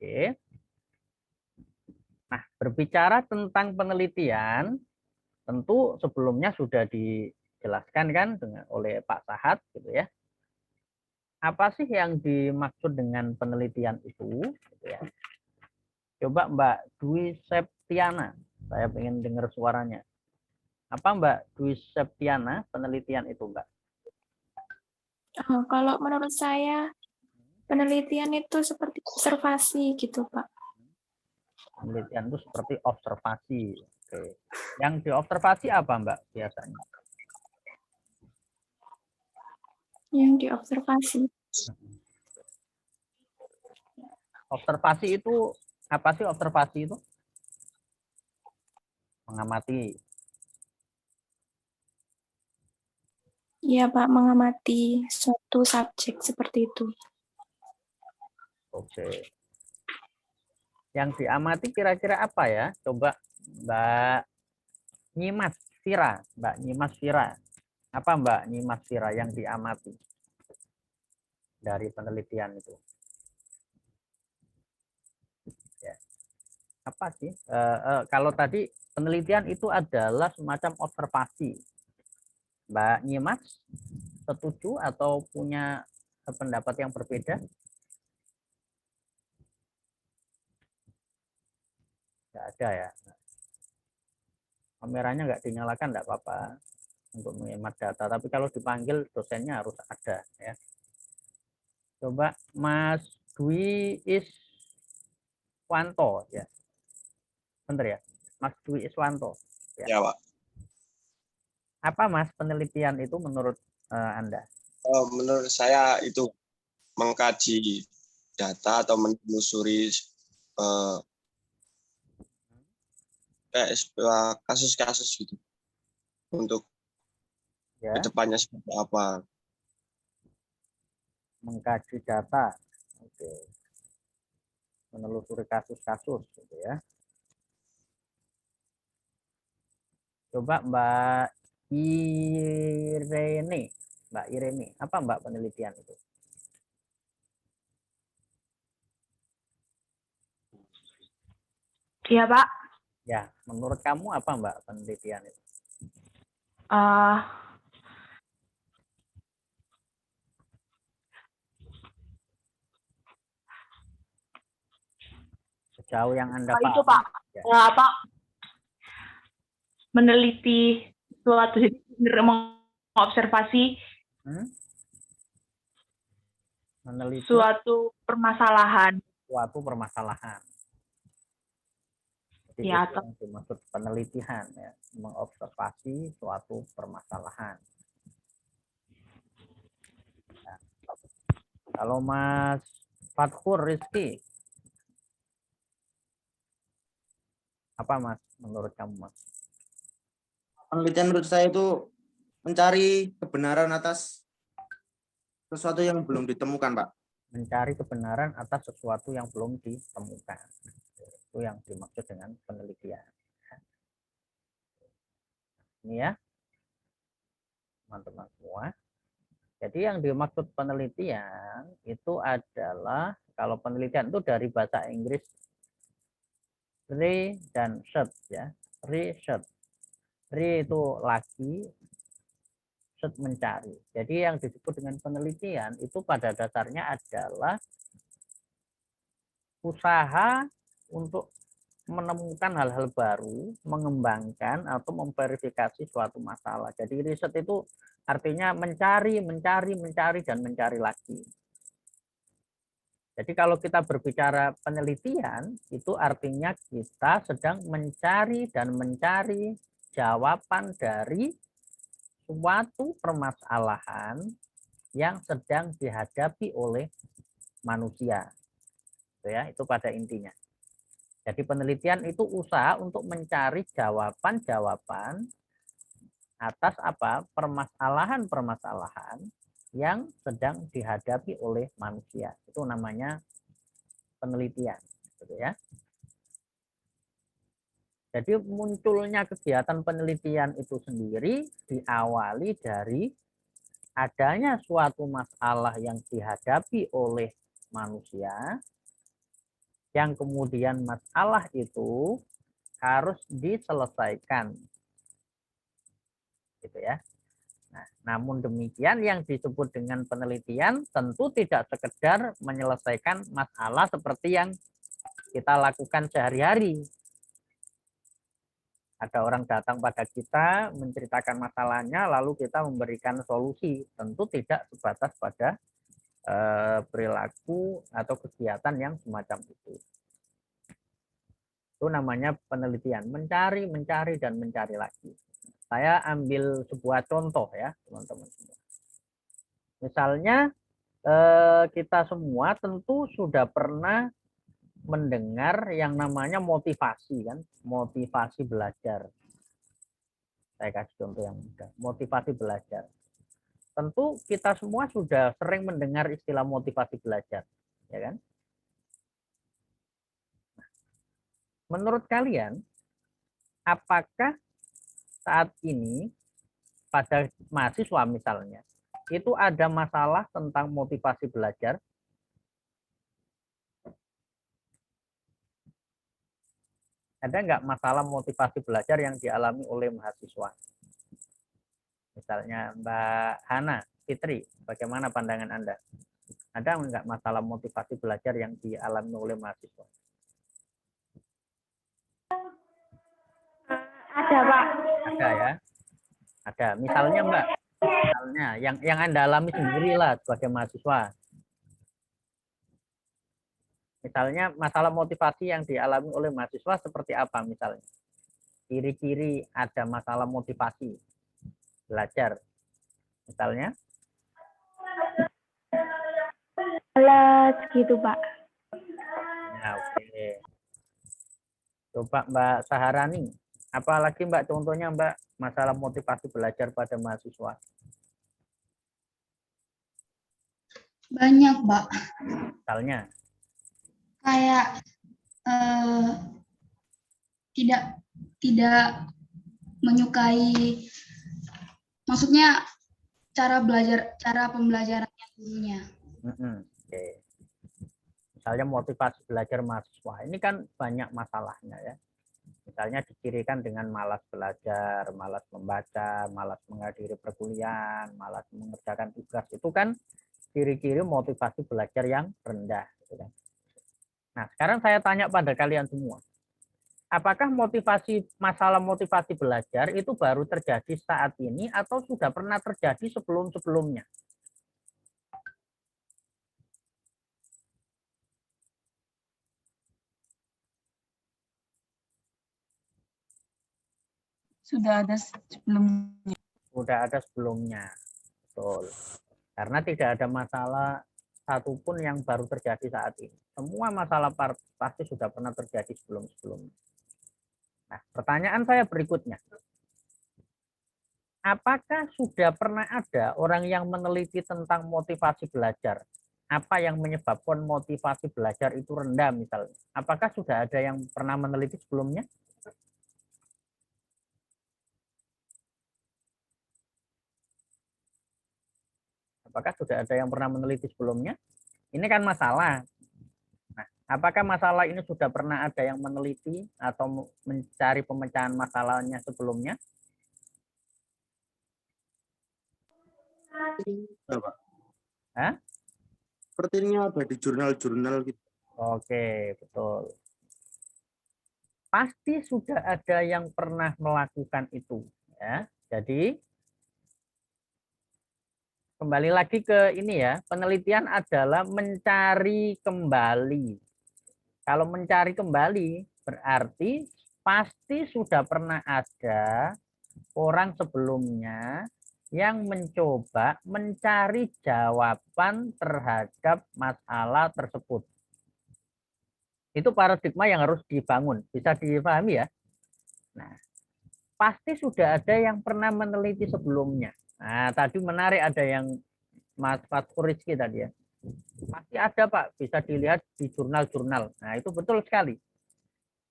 Oke. Nah, berbicara tentang penelitian, tentu sebelumnya sudah dijelaskan kan oleh Pak Sahat gitu ya. Apa sih yang dimaksud dengan penelitian itu? Gitu ya. Coba Mbak Dwi Septiana, saya ingin dengar suaranya. Apa Mbak Dwi Septiana penelitian itu, Mbak? Kalau menurut saya penelitian itu seperti observasi gitu, Pak. Penelitian itu seperti observasi. Oke. Yang diobservasi apa, Mbak, biasanya? Yang diobservasi. Observasi itu apa sih observasi itu? Mengamati. Iya, Pak, mengamati suatu subjek seperti itu. Oke. Yang diamati kira-kira apa ya? Coba Mbak Nyimas Vira, Mbak Nyimas Vira. Apa Mbak Nyimas Vira yang diamati dari penelitian itu? Ya. Apa sih? Kalau tadi penelitian itu adalah semacam observasi. Mbak Nyimas setuju atau punya pendapat yang berbeda? Nggak ada ya. Kameranya nggak dinyalakan nggak apa-apa untuk menghemat data. Tapi kalau dipanggil dosennya harus ada ya. Coba Mas Dwi Iswanto ya. Benar ya? Mas Dwi Iswanto. Ya. Ya, Pak. Apa Mas penelitian itu menurut Anda? Menurut saya itu mengkaji data atau menelusuri kasus-kasus gitu untuk Ya, kedepannya seperti apa. mengkaji data. Oke. Menelusuri kasus-kasus gitu ya. Coba Mbak Irene. Mbak Irene, apa Mbak penelitian itu? Iya, Pak. Ya, menurut kamu apa Mbak penelitian itu? Uh, Sejauh yang Anda itu, pahami. Pak. Ya. Apa? Meneliti suatu, mengobservasi Meneliti suatu permasalahan. suatu permasalahan. Jadi Ya, itu yang dimaksud penelitian ya, mengobservasi suatu permasalahan. Nah, kalau Mas Fathur Rizky, apa Mas menurut kamu Mas? Penelitian menurut saya itu mencari kebenaran atas sesuatu yang belum ditemukan, Pak. Mencari kebenaran atas sesuatu yang belum ditemukan. Itu yang dimaksud dengan penelitian. Ini ya, teman-teman semua. Jadi yang dimaksud penelitian itu adalah, kalau penelitian itu dari bahasa Inggris re dan search ya. Research. Re itu lagi, search mencari. Jadi yang disebut dengan penelitian itu pada dasarnya adalah usaha untuk menemukan hal-hal baru, mengembangkan atau memverifikasi suatu masalah. Jadi riset itu artinya mencari, dan mencari lagi. Jadi kalau kita berbicara penelitian, itu artinya kita sedang mencari dan mencari jawaban dari suatu permasalahan yang sedang dihadapi oleh manusia. Itu pada intinya. Jadi penelitian itu usaha untuk mencari jawaban-jawaban atas apa? Permasalahan-permasalahan yang sedang dihadapi oleh manusia. Itu namanya penelitian, gitu ya. Jadi munculnya kegiatan penelitian itu sendiri diawali dari adanya suatu masalah yang dihadapi oleh manusia, yang kemudian masalah itu harus diselesaikan. Gitu ya. Nah, namun demikian yang disebut dengan penelitian tentu tidak sekedar menyelesaikan masalah seperti yang kita lakukan sehari-hari. Ada orang datang pada kita menceritakan masalahnya lalu kita memberikan solusi. Tentu tidak sebatas pada perilaku atau kegiatan yang semacam itu. Itu namanya penelitian, mencari, dan mencari lagi. Saya ambil sebuah contoh ya, teman-teman semua. Misalnya kita semua tentu sudah pernah mendengar yang namanya motivasi kan, motivasi belajar. Saya kasih contoh yang mudah, motivasi belajar. Tentu kita semua sudah sering mendengar istilah motivasi belajar, ya kan? Menurut kalian, apakah saat ini pada mahasiswa misalnya, itu ada masalah tentang motivasi belajar? Ada nggak masalah motivasi belajar yang dialami oleh mahasiswa? Misalnya Mbak Hana, Fitri, bagaimana pandangan Anda? Ada nggak masalah motivasi belajar yang dialami oleh mahasiswa? Ada, Pak. Ada ya? Ada. Misalnya Mbak, misalnya yang Anda alami sendiri lah sebagai mahasiswa. Misalnya masalah motivasi yang dialami oleh mahasiswa seperti apa misalnya? Ciri-ciri ada masalah motivasi belajar. Misalnya? Malas gitu, Pak. Ya, oke. Coba Mbak Saharani. Apalagi Mbak contohnya Mbak masalah motivasi belajar pada mahasiswa. Banyak, Mbak. Misalnya? Kayak tidak menyukai, maksudnya cara pembelajarannya gurunya. Oke. Misalnya motivasi belajar mahasiswa. Ini kan banyak masalahnya ya. Misalnya dicirikan dengan malas belajar, malas membaca, malas menghadiri perkuliahan, malas mengerjakan tugas. Itu kan ciri-ciri motivasi belajar yang rendah. Gitu kan. Nah, sekarang saya tanya pada kalian semua. Apakah masalah motivasi belajar itu baru terjadi saat ini atau sudah pernah terjadi sebelum-sebelumnya? Sudah ada sebelumnya. Sudah ada sebelumnya. Betul. Karena tidak ada masalah satupun yang baru terjadi saat ini. Semua masalah pasti sudah pernah terjadi sebelum-sebelumnya. Nah, pertanyaan saya berikutnya. Apakah sudah pernah ada orang yang meneliti tentang motivasi belajar? Apa yang menyebabkan motivasi belajar itu rendah misalnya? Apakah sudah ada yang pernah meneliti sebelumnya? Apakah sudah ada yang pernah meneliti sebelumnya? Ini kan masalah. Nah, apakah masalah ini sudah pernah ada yang meneliti atau mencari pemecahan masalahnya sebelumnya? Pak. Hah? Sepertinya ada di jurnal-jurnal gitu. Oke, betul. Pasti sudah ada yang pernah melakukan itu, ya. Jadi kembali lagi ke ini ya, penelitian adalah mencari kembali. Kalau mencari kembali berarti pasti sudah pernah ada orang sebelumnya yang mencoba mencari jawaban terhadap masalah tersebut. Itu paradigma yang harus dibangun, bisa dipahami ya. Nah, pasti sudah ada yang pernah meneliti sebelumnya. Nah, tadi menarik ada yang Mas Fatkur Rizky tadi ya. Pasti ada Pak, bisa dilihat di jurnal-jurnal. Nah, itu betul sekali.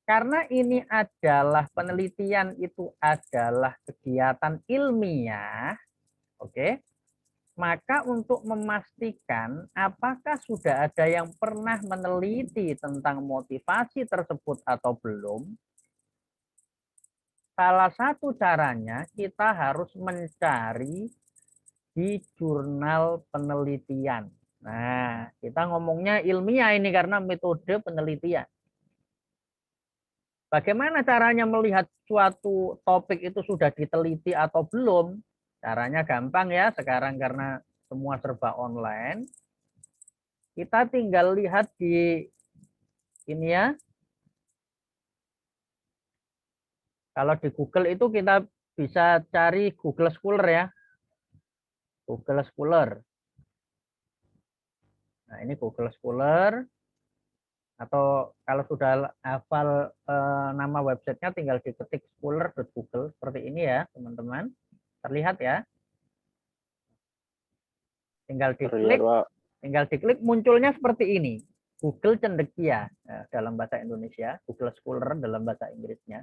Karena ini adalah penelitian itu adalah kegiatan ilmiah, oke. Maka untuk memastikan apakah sudah ada yang pernah meneliti tentang motivasi tersebut atau belum, salah satu caranya kita harus mencari di jurnal penelitian. Nah, kita ngomongnya ilmiah ini karena metode penelitian. Bagaimana caranya melihat suatu topik itu sudah diteliti atau belum? Caranya gampang ya, sekarang karena semua serba online. Kita tinggal lihat di ini ya. Kalau di Google itu kita bisa cari Google Scholar ya. Google Scholar. Nah, ini Google Scholar. Atau kalau sudah hafal nama websitenya tinggal diketik scholar.google seperti ini ya teman-teman, terlihat ya, tinggal diklik munculnya seperti ini, Google Cendekia dalam bahasa Indonesia, Google Scholar dalam bahasa Inggrisnya.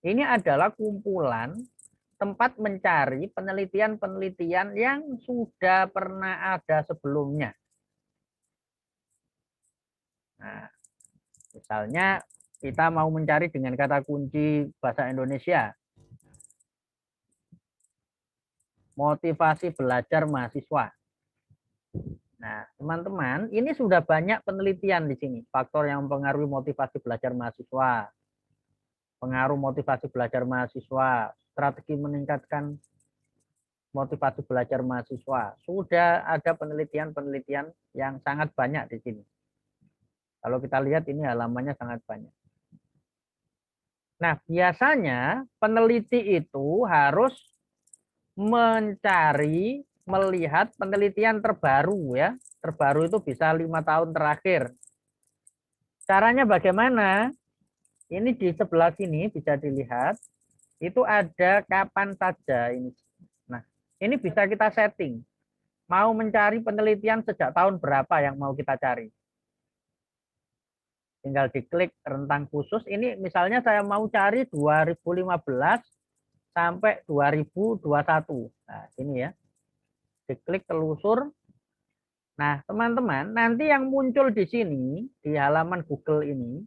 Ini adalah kumpulan tempat mencari penelitian-penelitian yang sudah pernah ada sebelumnya. Nah, misalnya kita mau mencari dengan kata kunci bahasa Indonesia, motivasi belajar mahasiswa. Nah, teman-teman, ini sudah banyak penelitian di sini. Faktor yang mempengaruhi motivasi belajar mahasiswa, pengaruh motivasi belajar mahasiswa, strategi meningkatkan motivasi belajar mahasiswa. Sudah ada penelitian-penelitian yang sangat banyak di sini. Kalau kita lihat ini halamannya sangat banyak. Nah, biasanya peneliti itu harus mencari, melihat penelitian terbaru ya. Terbaru itu bisa 5 tahun terakhir. Caranya bagaimana? Ini di sebelah sini bisa dilihat. Itu ada kapan saja ini. Nah, ini bisa kita setting. Mau mencari penelitian sejak tahun berapa yang mau kita cari. Tinggal diklik rentang khusus. Ini misalnya saya mau cari 2015 sampai 2021. Nah, ini ya. Diklik telusur. Nah, teman-teman, nanti yang muncul di sini, di halaman Google ini,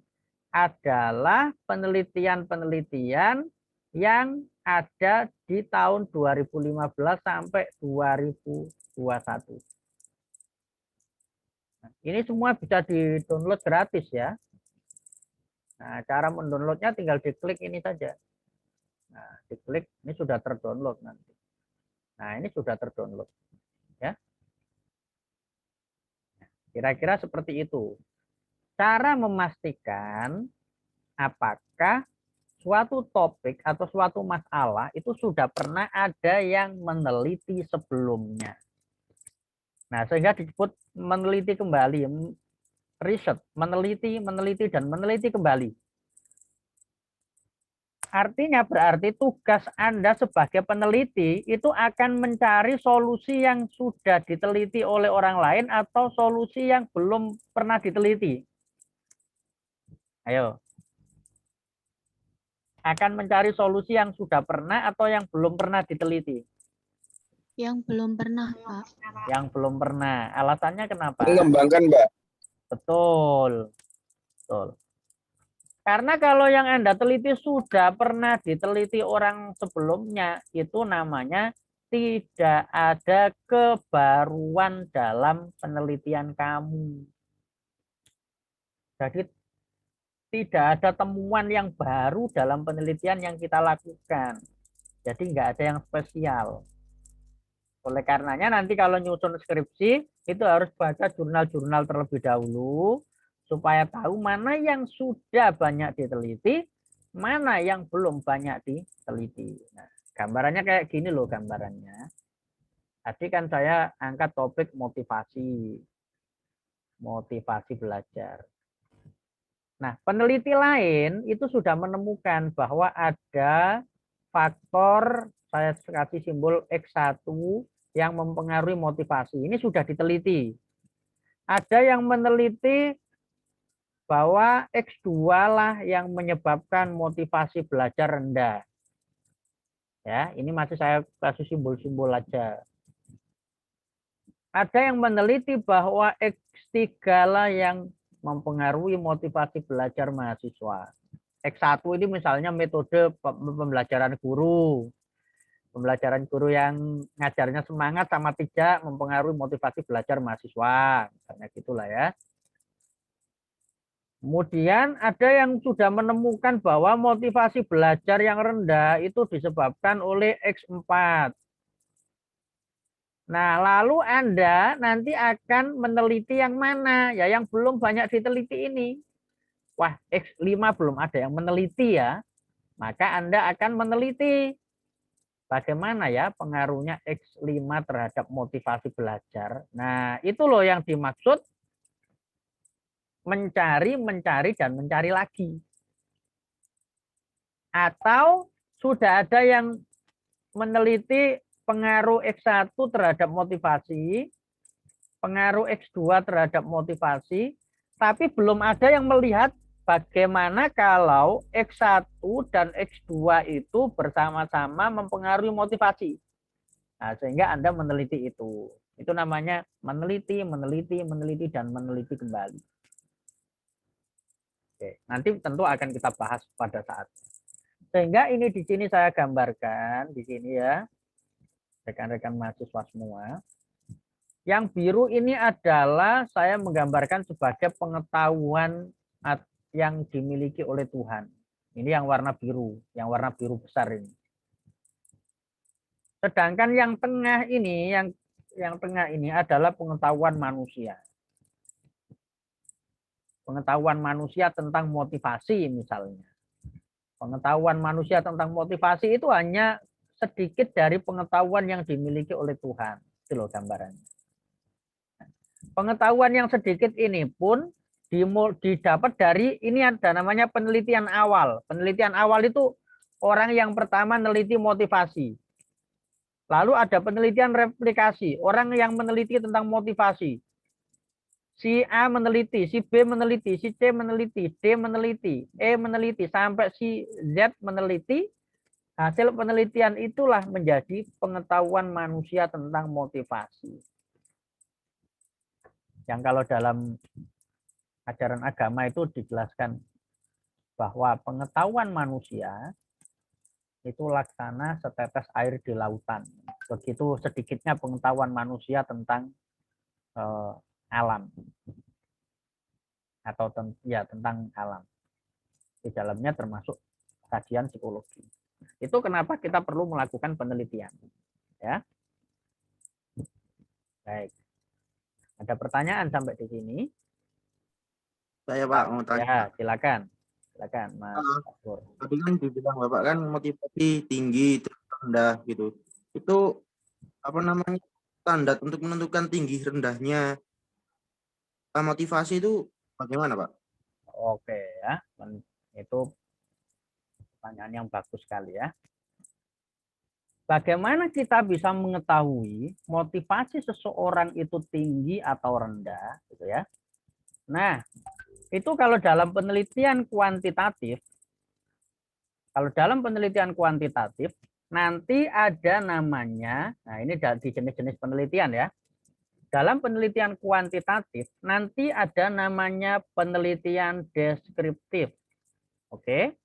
adalah penelitian-penelitian yang ada di tahun 2015 sampai 2021. Nah, ini semua bisa di-download gratis ya. Nah, cara mendownloadnya tinggal diklik ini saja. Nah, diklik, ini sudah terdownload nanti. Nah, ini sudah terdownload. Ya. Kira-kira seperti itu. Cara memastikan apakah suatu topik atau suatu masalah itu sudah pernah ada yang meneliti sebelumnya. Nah, sehingga disebut meneliti kembali, riset, meneliti, dan meneliti kembali. Artinya berarti tugas Anda sebagai peneliti itu akan mencari solusi yang sudah diteliti oleh orang lain atau solusi yang belum pernah diteliti. Ayo. Akan mencari solusi yang sudah pernah atau yang belum pernah diteliti? Yang belum pernah, Pak. Yang belum pernah. Alasannya kenapa? Mengembangkan, Mbak. Betul. Betul. Karena kalau yang Anda teliti sudah pernah diteliti orang sebelumnya, itu namanya tidak ada kebaruan dalam penelitian kamu. Jadi tidak ada temuan yang baru dalam penelitian yang kita lakukan. Jadi nggak ada yang spesial. Oleh karenanya nanti kalau nyusun skripsi, itu harus baca jurnal-jurnal terlebih dahulu, supaya tahu mana yang sudah banyak diteliti, mana yang belum banyak diteliti. Nah, gambarannya kayak gini loh gambarannya. Tadi kan saya angkat topik motivasi belajar. Nah, peneliti lain itu sudah menemukan bahwa ada faktor, saya kasih simbol X1 yang mempengaruhi motivasi. Ini sudah diteliti. Ada yang meneliti bahwa X2 lah yang menyebabkan motivasi belajar rendah. Ya, ini masih saya kasih simbol-simbol aja. Ada yang meneliti bahwa X3 lah yang mempengaruhi motivasi belajar mahasiswa. X1 ini misalnya metode pembelajaran guru. Pembelajaran guru yang ngajarnya semangat sama tidak mempengaruhi motivasi belajar mahasiswa. Misalnya gitulah ya. Kemudian ada yang sudah menemukan bahwa motivasi belajar yang rendah itu disebabkan oleh X4. Nah, lalu Anda nanti akan meneliti yang mana? Ya, yang belum banyak diteliti ini. Wah, X5 belum ada yang meneliti ya. Maka Anda akan meneliti bagaimana ya pengaruhnya X5 terhadap motivasi belajar. Nah, itu loh yang dimaksud mencari, dan mencari lagi. Atau sudah ada yang meneliti pengaruh X1 terhadap motivasi, pengaruh X2 terhadap motivasi, tapi belum ada yang melihat bagaimana kalau X1 dan X2 itu bersama-sama mempengaruhi motivasi. Nah, sehingga Anda meneliti itu. Itu namanya meneliti, dan meneliti kembali. Oke, nanti tentu akan kita bahas pada saatnya. Sehingga ini di sini saya gambarkan di sini ya, rekan-rekan mahasiswa semua. Yang biru ini adalah saya menggambarkan sebagai pengetahuan yang dimiliki oleh Tuhan. Ini yang warna biru besar ini. Sedangkan yang tengah ini, yang tengah ini adalah pengetahuan manusia. Pengetahuan manusia tentang motivasi misalnya. Pengetahuan manusia tentang motivasi itu hanya sedikit dari pengetahuan yang dimiliki oleh Tuhan. Itu loh gambarannya. Pengetahuan yang sedikit ini pun didapat dari, ini ada namanya penelitian awal. Penelitian awal itu orang yang pertama meneliti motivasi. Lalu ada penelitian replikasi, orang yang meneliti tentang motivasi. Si A meneliti, si B meneliti, si C meneliti, D meneliti, E meneliti, sampai si Z meneliti. Hasil penelitian itulah menjadi pengetahuan manusia tentang motivasi. Yang kalau dalam ajaran agama itu dijelaskan bahwa pengetahuan manusia itu laksana setetes air di lautan. Begitu sedikitnya pengetahuan manusia tentang alam atau tentang alam. Di dalamnya termasuk kajian psikologi. Itu kenapa kita perlu melakukan penelitian. Ya. Baik. Ada pertanyaan sampai di sini? Saya Pak mau tanya. Ya, silakan. Silakan, Mas. Tadi kan dibilang Bapak kan motivasi tinggi terus rendah gitu. Itu apa namanya standar untuk menentukan tinggi rendahnya motivasi itu bagaimana Pak? Oke ya, itu pertanyaan yang bagus sekali ya. Bagaimana kita bisa mengetahui motivasi seseorang itu tinggi atau rendah, gitu ya? Nah, itu kalau dalam penelitian kuantitatif, nanti ada namanya, nah ini di jenis-jenis penelitian ya. Dalam penelitian kuantitatif, nanti ada namanya penelitian deskriptif. Oke.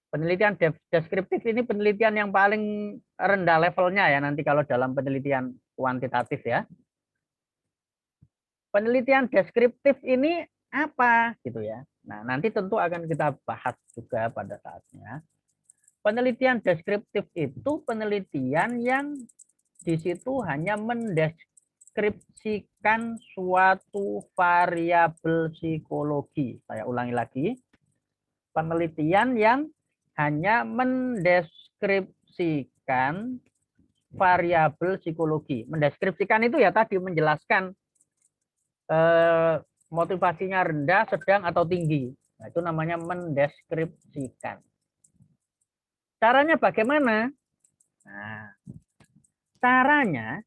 Penelitian deskriptif ini penelitian yang paling rendah levelnya ya nanti kalau dalam penelitian kuantitatif ya. Penelitian deskriptif ini apa gitu ya. Nah, nanti tentu akan kita bahas juga pada saatnya. Penelitian deskriptif itu penelitian yang di situ hanya mendeskripsikan suatu variabel psikologi. Saya ulangi lagi. Penelitian yang hanya mendeskripsikan variabel psikologi. Mendeskripsikan itu ya tadi menjelaskan motivasinya rendah, sedang, atau tinggi. Nah, itu namanya mendeskripsikan. Caranya bagaimana? Nah, caranya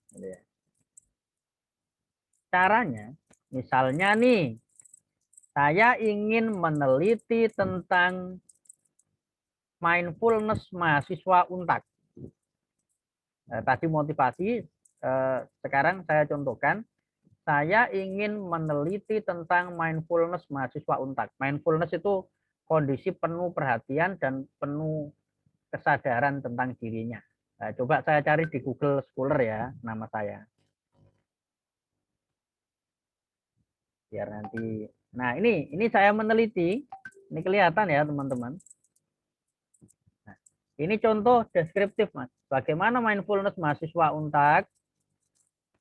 misalnya nih, saya ingin meneliti tentang mindfulness mahasiswa Untak. Tadi motivasi, sekarang saya contohkan saya ingin meneliti tentang mindfulness mahasiswa Untak. Mindfulness itu kondisi penuh perhatian dan penuh kesadaran tentang dirinya. Nah, coba saya cari di Google Scholar ya, nama saya. Biar nanti. Nah, ini saya meneliti. Ini kelihatan ya, teman-teman. Nah, ini contoh deskriptif, Mas. Bagaimana mindfulness mahasiswa Untak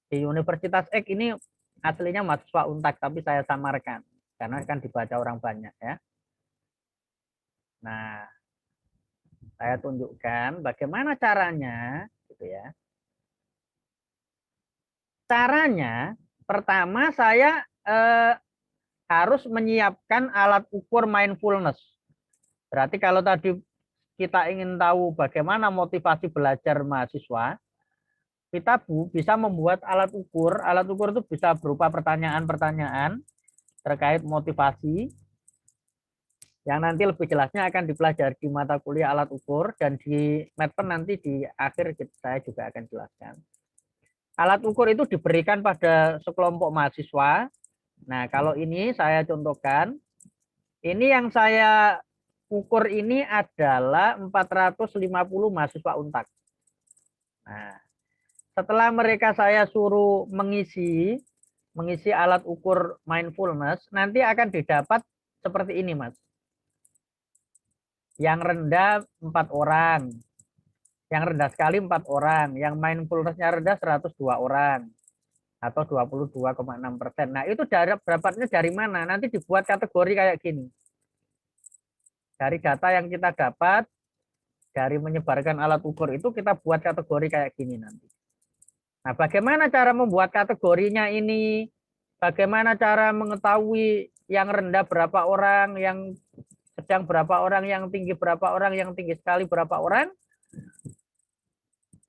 di Universitas X ini aslinya mahasiswa Untak, tapi saya samarkan karena akan dibaca orang banyak ya. Nah, saya tunjukkan bagaimana caranya, gitu ya. Caranya, pertama saya harus menyiapkan alat ukur mindfulness. Berarti kalau tadi kita ingin tahu bagaimana motivasi belajar mahasiswa, kita bisa membuat alat ukur. Alat ukur itu bisa berupa pertanyaan-pertanyaan terkait motivasi, yang nanti lebih jelasnya akan dipelajari di mata kuliah alat ukur, dan di Medpen nanti di akhir saya juga akan jelaskan. Alat ukur itu diberikan pada sekelompok mahasiswa. Nah, kalau ini saya contohkan, ini yang saya ukur ini adalah 450 mahasiswa Untak. Nah, setelah mereka saya suruh mengisi alat ukur mindfulness, nanti akan didapat seperti ini, Mas. Yang rendah 4 orang, yang rendah sekali 4 orang, yang mindfulness-nya rendah 102 orang. Atau 22,6%. Nah, itu dapatnya dari mana? Nanti dibuat kategori kayak gini. Dari data yang kita dapat, dari menyebarkan alat ukur itu, kita buat kategori kayak gini nanti. Nah, bagaimana cara membuat kategorinya ini? Bagaimana cara mengetahui yang rendah berapa orang, yang sedang berapa orang, yang tinggi berapa orang, yang tinggi sekali berapa orang?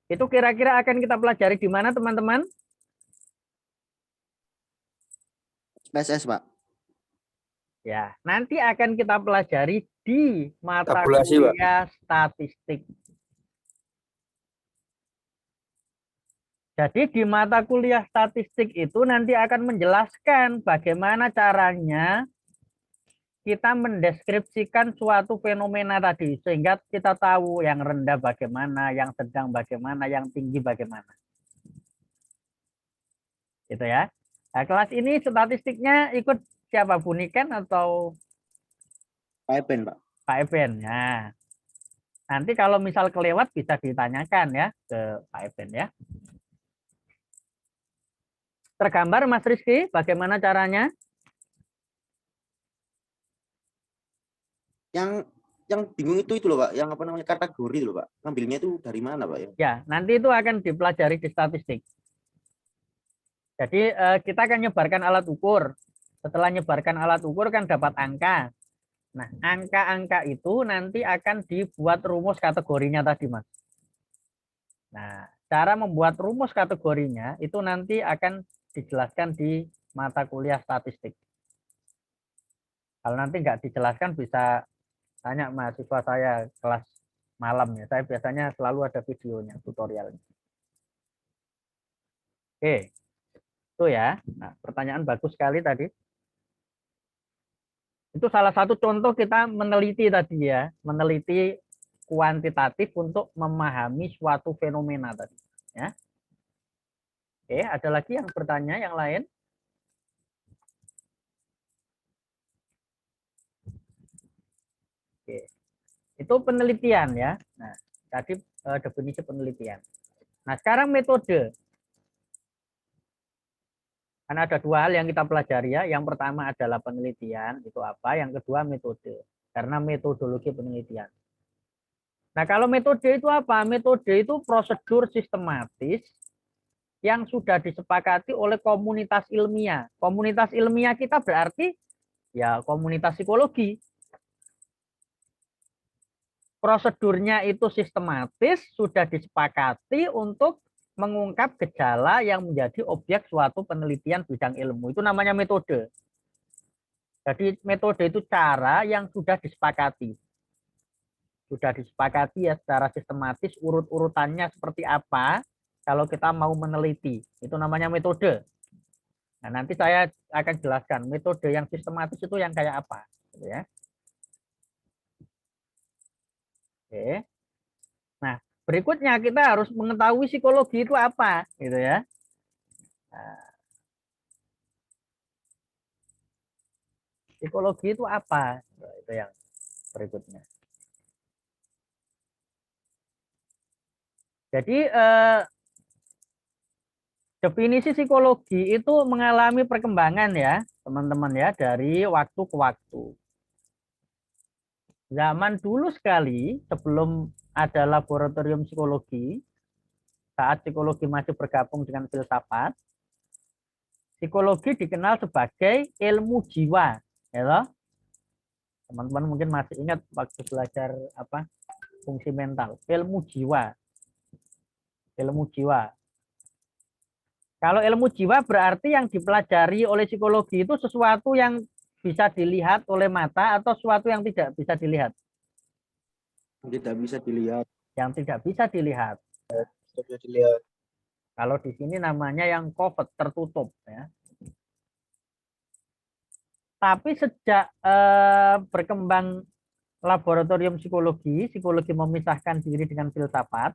Itu kira-kira akan kita pelajari di mana, teman-teman? PSS, Pak. Ya, nanti akan kita pelajari di mata Tabulasi, Pak. kuliah statistik. Jadi di mata kuliah statistik itu nanti akan menjelaskan bagaimana caranya kita mendeskripsikan suatu fenomena tadi, sehingga kita tahu yang rendah bagaimana, yang sedang bagaimana, yang tinggi bagaimana. Gitu ya. Nah, kelas ini statistiknya ikut siapa, Bu Niken atau Pak Epen, Pak. Pak Epen? Nah, nanti kalau misal kelewat bisa ditanyakan ya ke Pak Epen ya. Tergambar Mas Rizky, bagaimana caranya? Yang bingung itu loh, Pak, yang apa namanya kategori itu loh, Pak. Ngambilnya itu dari mana, Pak ya? Ya, nanti itu akan dipelajari di statistik. Jadi kita akan nyebarkan alat ukur. Setelah nyebarkan alat ukur kan dapat angka. Nah, angka-angka itu nanti akan dibuat rumus kategorinya tadi, Mas. Nah, cara membuat rumus kategorinya itu nanti akan dijelaskan di mata kuliah statistik. Kalau nanti nggak dijelaskan bisa tanya mahasiswa saya kelas malam ya. Saya biasanya selalu ada videonya, tutorialnya. Oke, itu ya. Nah, pertanyaan bagus sekali tadi. Itu salah satu contoh kita meneliti tadi ya, meneliti kuantitatif untuk memahami suatu fenomena tadi. Ya. Oke, ada lagi yang bertanya yang lain? Oke, itu penelitian ya. Nah, tadi definisi penelitian. Nah, sekarang metode. Karena ada dua hal yang kita pelajari ya. Yang pertama adalah penelitian, itu apa? Yang kedua metode. Karena metodologi penelitian. Nah, kalau metode itu apa? Metode itu prosedur sistematis yang sudah disepakati oleh komunitas ilmiah. Komunitas ilmiah kita berarti ya komunitas psikologi. Prosedurnya itu sistematis, sudah disepakati untuk mengungkap gejala yang menjadi objek suatu penelitian bidang ilmu. Itu namanya metode. Jadi metode itu cara yang sudah disepakati. Sudah disepakati ya secara sistematis, urut-urutannya seperti apa kalau kita mau meneliti. Itu namanya metode. Nah, nanti saya akan jelaskan metode yang sistematis itu yang kayak apa, gitu ya. Oke. Nah, berikutnya kita harus mengetahui psikologi itu apa, gitu ya. Nah, psikologi itu apa? Itu yang berikutnya. Jadi definisi psikologi itu mengalami perkembangan ya, teman-teman ya, dari waktu ke waktu. Zaman dulu sekali, sebelum ada laboratorium psikologi, saat psikologi masih bergabung dengan filsafat, psikologi dikenal sebagai ilmu jiwa, ya toh? Teman-teman mungkin masih ingat waktu belajar apa fungsi mental, ilmu jiwa, ilmu jiwa. Kalau ilmu jiwa berarti yang dipelajari oleh psikologi itu sesuatu yang bisa dilihat oleh mata atau sesuatu yang tidak bisa dilihat. Tidak bisa dilihat. Yang tidak bisa dilihat. Tidak bisa dilihat. Kalau di sini namanya yang covered, tertutup ya. Tapi sejak berkembang laboratorium psikologi, psikologi memisahkan diri dengan filsafat,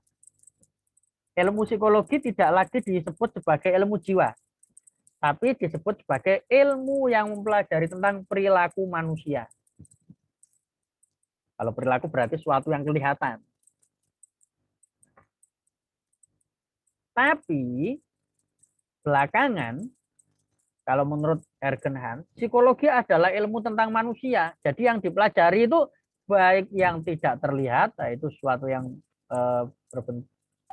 ilmu psikologi tidak lagi disebut sebagai ilmu jiwa, tapi disebut sebagai ilmu yang mempelajari tentang perilaku manusia. Kalau perilaku berarti sesuatu yang kelihatan. Tapi belakangan, kalau menurut Ergen Hans, psikologi adalah ilmu tentang manusia. Jadi yang dipelajari itu baik yang tidak terlihat, yaitu sesuatu yang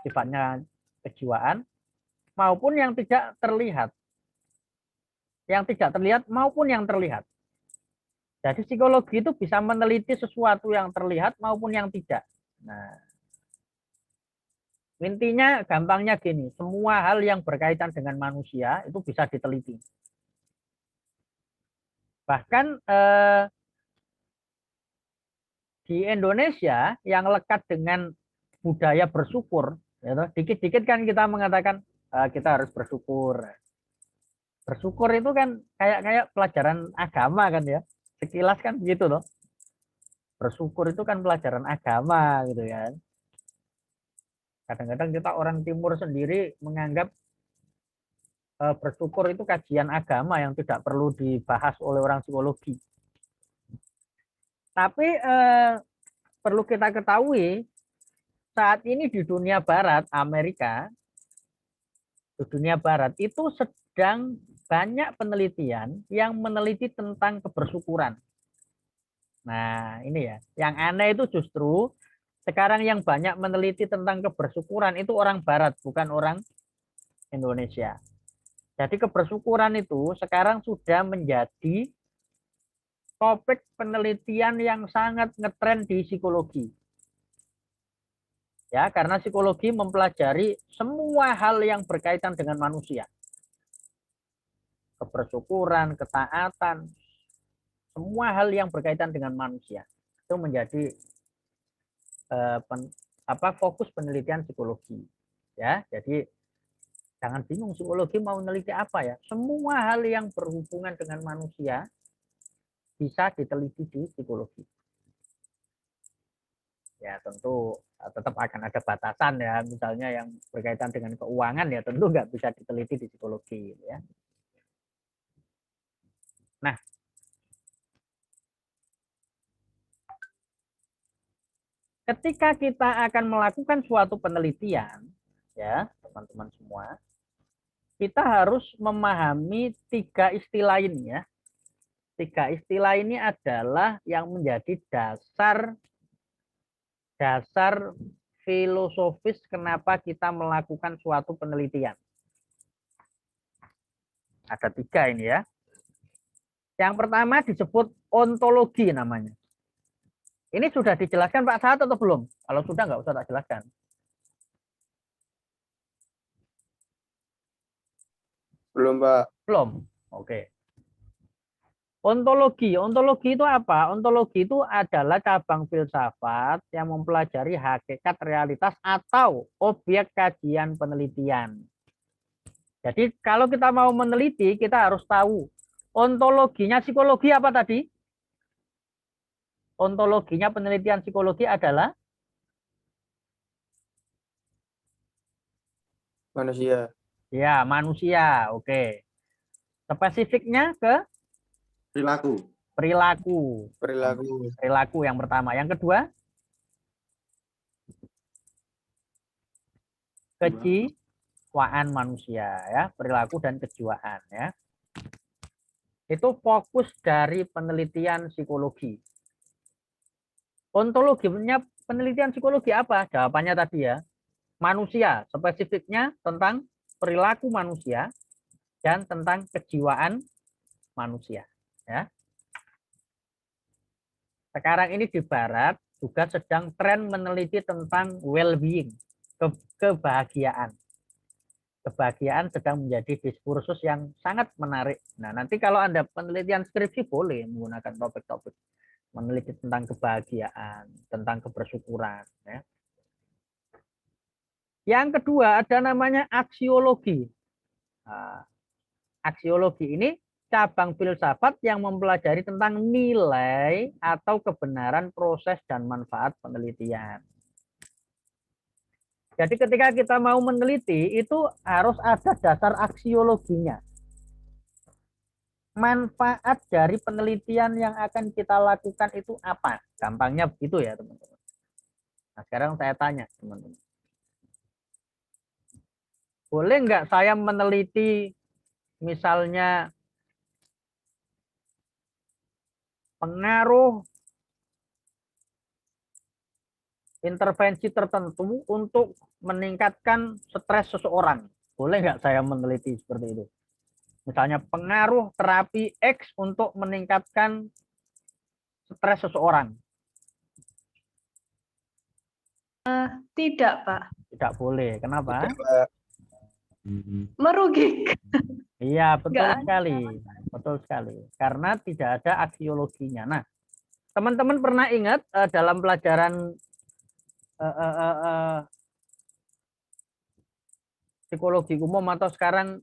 sifatnya kejiwaan, maupun yang tidak terlihat. Yang tidak terlihat maupun yang terlihat. Jadi psikologi itu bisa meneliti sesuatu yang terlihat maupun yang tidak. Nah, intinya gampangnya gini, semua hal yang berkaitan dengan manusia itu bisa diteliti. Bahkan di Indonesia yang lekat dengan budaya bersyukur, ya, dikit-dikit kan kita mengatakan kita harus bersyukur. Bersyukur itu kan kayak pelajaran agama kan ya, sekilas kan gitu loh. Bersyukur itu kan pelajaran agama gitu kan. Kadang-kadang kita orang timur sendiri menganggap bersyukur itu kajian agama yang tidak perlu dibahas oleh orang psikologi. Tapi perlu kita ketahui saat ini di dunia barat, Amerika, di dunia barat itu sedang banyak penelitian yang meneliti tentang kebersyukuran. Nah, ini ya. Yang aneh itu justru sekarang yang banyak meneliti tentang kebersyukuran itu orang barat, bukan orang Indonesia. Jadi kebersyukuran itu sekarang sudah menjadi topik penelitian yang sangat ngetren di psikologi. Ya, karena psikologi mempelajari semua hal yang berkaitan dengan manusia. Kebersyukuran, ketaatan, semua hal yang berkaitan dengan manusia. Itu menjadi fokus penelitian psikologi. Ya, jadi jangan bingung psikologi mau meneliti apa ya. Semua hal yang berhubungan dengan manusia bisa diteliti di psikologi. Ya tentu tetap akan ada batasan ya, misalnya yang berkaitan dengan keuangan ya tentu nggak bisa diteliti di psikologi ya. Nah, ketika kita akan melakukan suatu penelitian ya teman-teman semua, kita harus memahami 3 istilah ini ya. 3 istilah ini adalah yang menjadi dasar filosofis kenapa kita melakukan suatu penelitian. Ada 3 ini ya. Yang pertama disebut ontologi namanya. Ini sudah dijelaskan Pak Sahat atau belum? Kalau sudah nggak usah tak jelaskan. Belum, Pak. Belum. Oke. Ontologi. Ontologi itu apa? Ontologi itu adalah cabang filsafat yang mempelajari hakikat realitas atau objek kajian penelitian. Jadi kalau kita mau meneliti, kita harus tahu ontologinya psikologi apa tadi? Ontologinya penelitian psikologi adalah Manusia. ya manusia. Oke. Spesifiknya ke Perilaku. perilaku. Perilaku. Perilaku yang pertama. Yang kedua, kejiwaan manusia ya, perilaku dan kejiwaan ya. Itu fokus dari penelitian psikologi. Ontologinya penelitian psikologi apa? Jawabannya tadi ya, manusia, spesifiknya tentang perilaku manusia dan tentang kejiwaan manusia ya. Sekarang ini di barat juga sedang tren meneliti tentang well-being, kebahagiaan. Kebahagiaan sedang menjadi diskursus yang sangat menarik. Nah, nanti kalau Anda penelitian skripsi boleh menggunakan topik-topik meneliti tentang kebahagiaan, tentang kebersyukuran ya. Yang kedua ada namanya aksiologi. Nah, aksiologi ini cabang filsafat yang mempelajari tentang nilai atau kebenaran proses dan manfaat penelitian. Jadi ketika kita mau meneliti itu harus ada dasar aksiologinya. Manfaat dari penelitian yang akan kita lakukan itu apa? Gampangnya begitu ya teman-teman. Nah sekarang saya tanya teman-teman. Boleh nggak saya meneliti misalnya pengaruh intervensi tertentu untuk meningkatkan stres seseorang? Boleh nggak saya meneliti seperti itu? Misalnya pengaruh terapi X untuk meningkatkan stres seseorang. Tidak, Pak. Tidak boleh. Kenapa? Merugikan. Iya, betul Nggak ada. sekali. Betul sekali. Karena tidak ada aksiologinya. Nah, teman-teman pernah ingat dalam pelajaran psikologi umum atau sekarang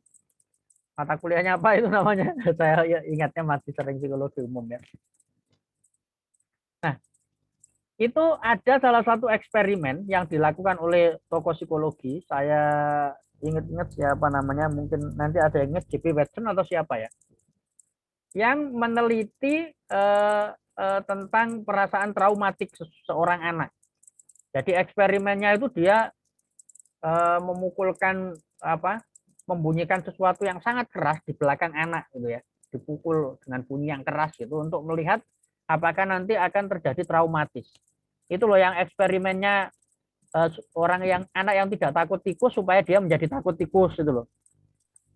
mata kuliahnya apa itu namanya? Saya ingatnya masih sering psikologi umum ya. Nah, itu ada salah satu eksperimen yang dilakukan oleh tokoh psikologi. Saya ingat-ingat siapa namanya, mungkin nanti ada yang ingat J.P. Watson atau siapa ya, yang meneliti tentang perasaan traumatik seorang anak. Jadi eksperimennya itu dia memukulkan membunyikan sesuatu yang sangat keras di belakang anak gitu ya, dipukul dengan bunyi yang keras gitu untuk melihat apakah nanti akan terjadi traumatis. Itu loh yang eksperimennya anak yang tidak takut tikus supaya dia menjadi takut tikus itu loh.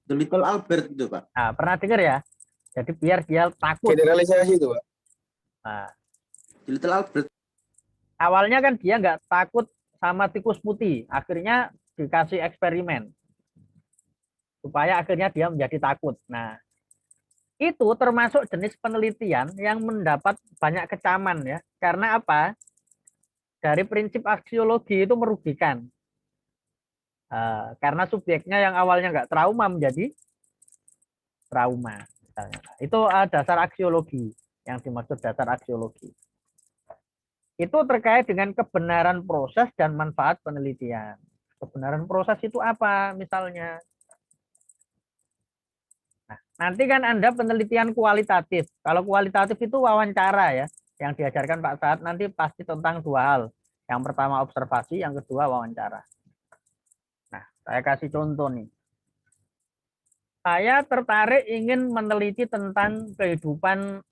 The Little Albert itu, Pak. Nah, pernah dengar ya? Jadi biar dia takut. Generalisasi itu, Pak. Nah, The Little Albert. awalnya kan dia nggak takut sama tikus putih, akhirnya dikasih eksperimen supaya akhirnya dia menjadi takut. Nah, itu termasuk jenis penelitian yang mendapat banyak kecaman ya. Karena apa? Dari prinsip aksiologi itu merugikan. Karena subjeknya yang awalnya nggak trauma menjadi trauma. Misalnya. Itu dasar aksiologi, yang dimaksud dasar aksiologi. Itu terkait dengan kebenaran proses dan manfaat penelitian. Kebenaran proses itu apa misalnya? Nah, nanti kan Anda penelitian kualitatif. Kalau kualitatif itu wawancara ya. Yang diajarkan Pak Saad nanti pasti tentang dua hal. Yang pertama observasi, yang kedua wawancara. Nah, saya kasih contoh nih. Saya tertarik ingin meneliti tentang kehidupan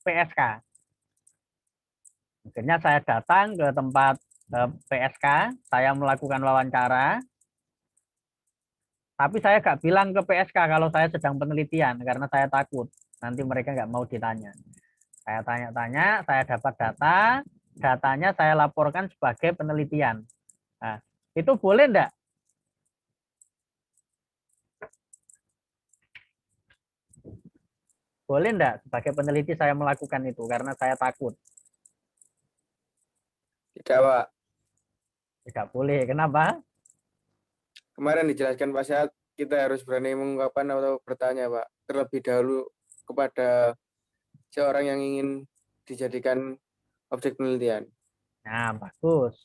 PSK. Akhirnya saya datang ke tempat PSK, saya melakukan wawancara, tapi saya nggak bilang ke PSK kalau saya sedang penelitian karena saya takut nanti mereka nggak mau ditanya. Saya tanya-tanya, saya dapat data, datanya saya laporkan sebagai penelitian. Nah, itu boleh enggak? Boleh enggak sebagai peneliti saya melakukan itu karena saya takut? Tidak, Pak. Tidak boleh. Kenapa? Kemarin dijelaskan Pak Syahad kita harus berani mengungkapkan atau bertanya, Pak, terlebih dahulu kepada seorang yang ingin dijadikan objek penelitian. Nah, bagus.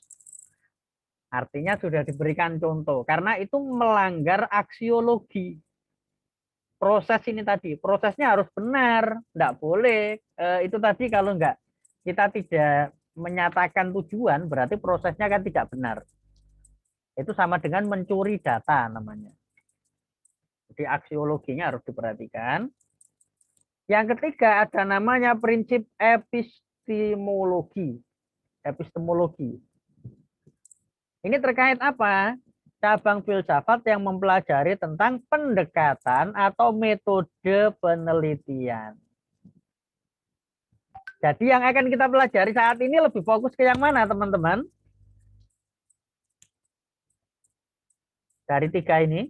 Artinya sudah diberikan contoh. Karena itu melanggar aksiologi. Proses ini tadi, prosesnya harus benar. Enggak boleh. Itu tadi kalau enggak kita tidak menyatakan tujuan, berarti prosesnya kan tidak benar. Itu sama dengan mencuri data namanya. Jadi aksiologinya harus diperhatikan. Yang ketiga ada namanya prinsip epistemologi. Epistemologi. Ini terkait apa? Cabang filsafat yang mempelajari tentang pendekatan atau metode penelitian. Jadi yang akan kita pelajari saat ini lebih fokus ke yang mana, teman-teman? Dari tiga ini.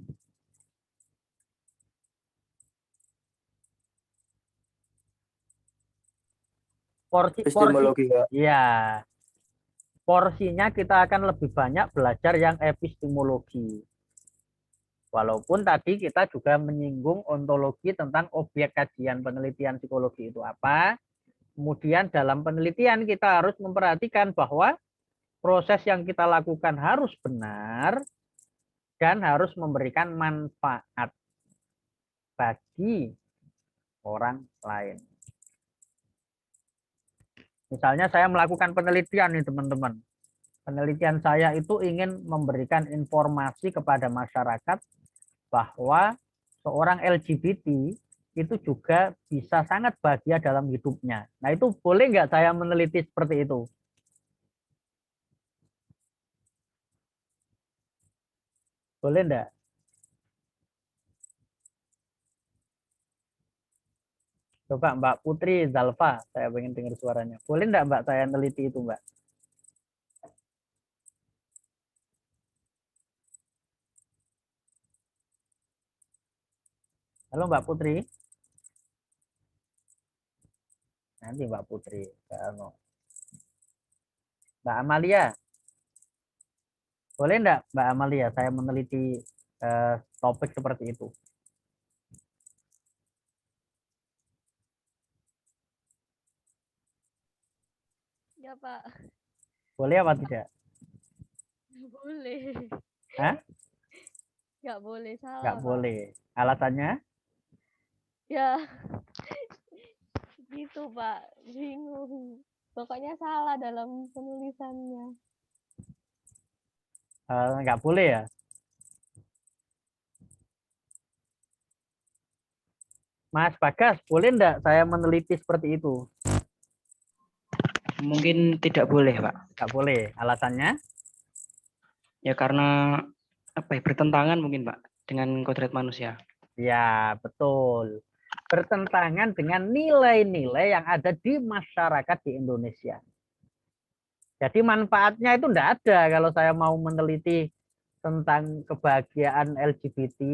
Epistemologi, Pak. Ya, porsinya kita akan lebih banyak belajar yang epistemologi. Walaupun tadi kita juga menyinggung ontologi tentang objek kajian penelitian psikologi itu apa. Kemudian dalam penelitian kita harus memperhatikan bahwa proses yang kita lakukan harus benar dan harus memberikan manfaat bagi orang lain. Misalnya saya melakukan penelitian nih teman-teman. Penelitian saya itu ingin memberikan informasi kepada masyarakat bahwa seorang LGBT itu juga bisa sangat bahagia dalam hidupnya. Nah itu boleh nggak saya meneliti seperti itu? Boleh enggak? Coba Mbak Putri Zalfa, saya pengen dengar suaranya. Boleh enggak Mbak saya neliti itu Mbak? Halo Mbak Putri. Nanti Mbak Putri. Mbak Amalia. Boleh enggak Mbak Amalia saya meneliti topik seperti itu? Ya, Pak. Boleh apa tidak? Boleh. Hah? Nggak boleh salah, Nggak Pak. boleh. Alasannya? Ya, gitu, Pak. Bingung. Pokoknya salah dalam penulisannya. Nggak boleh ya? Mas Bagas, boleh enggak saya meneliti seperti itu? Mungkin tidak boleh, Pak. Nggak boleh. Alasannya? Ya karena bertentangan mungkin, Pak, dengan kodrat manusia. Ya, betul. Bertentangan dengan nilai-nilai yang ada di masyarakat di Indonesia. Jadi manfaatnya itu enggak ada kalau saya mau meneliti tentang kebahagiaan LGBT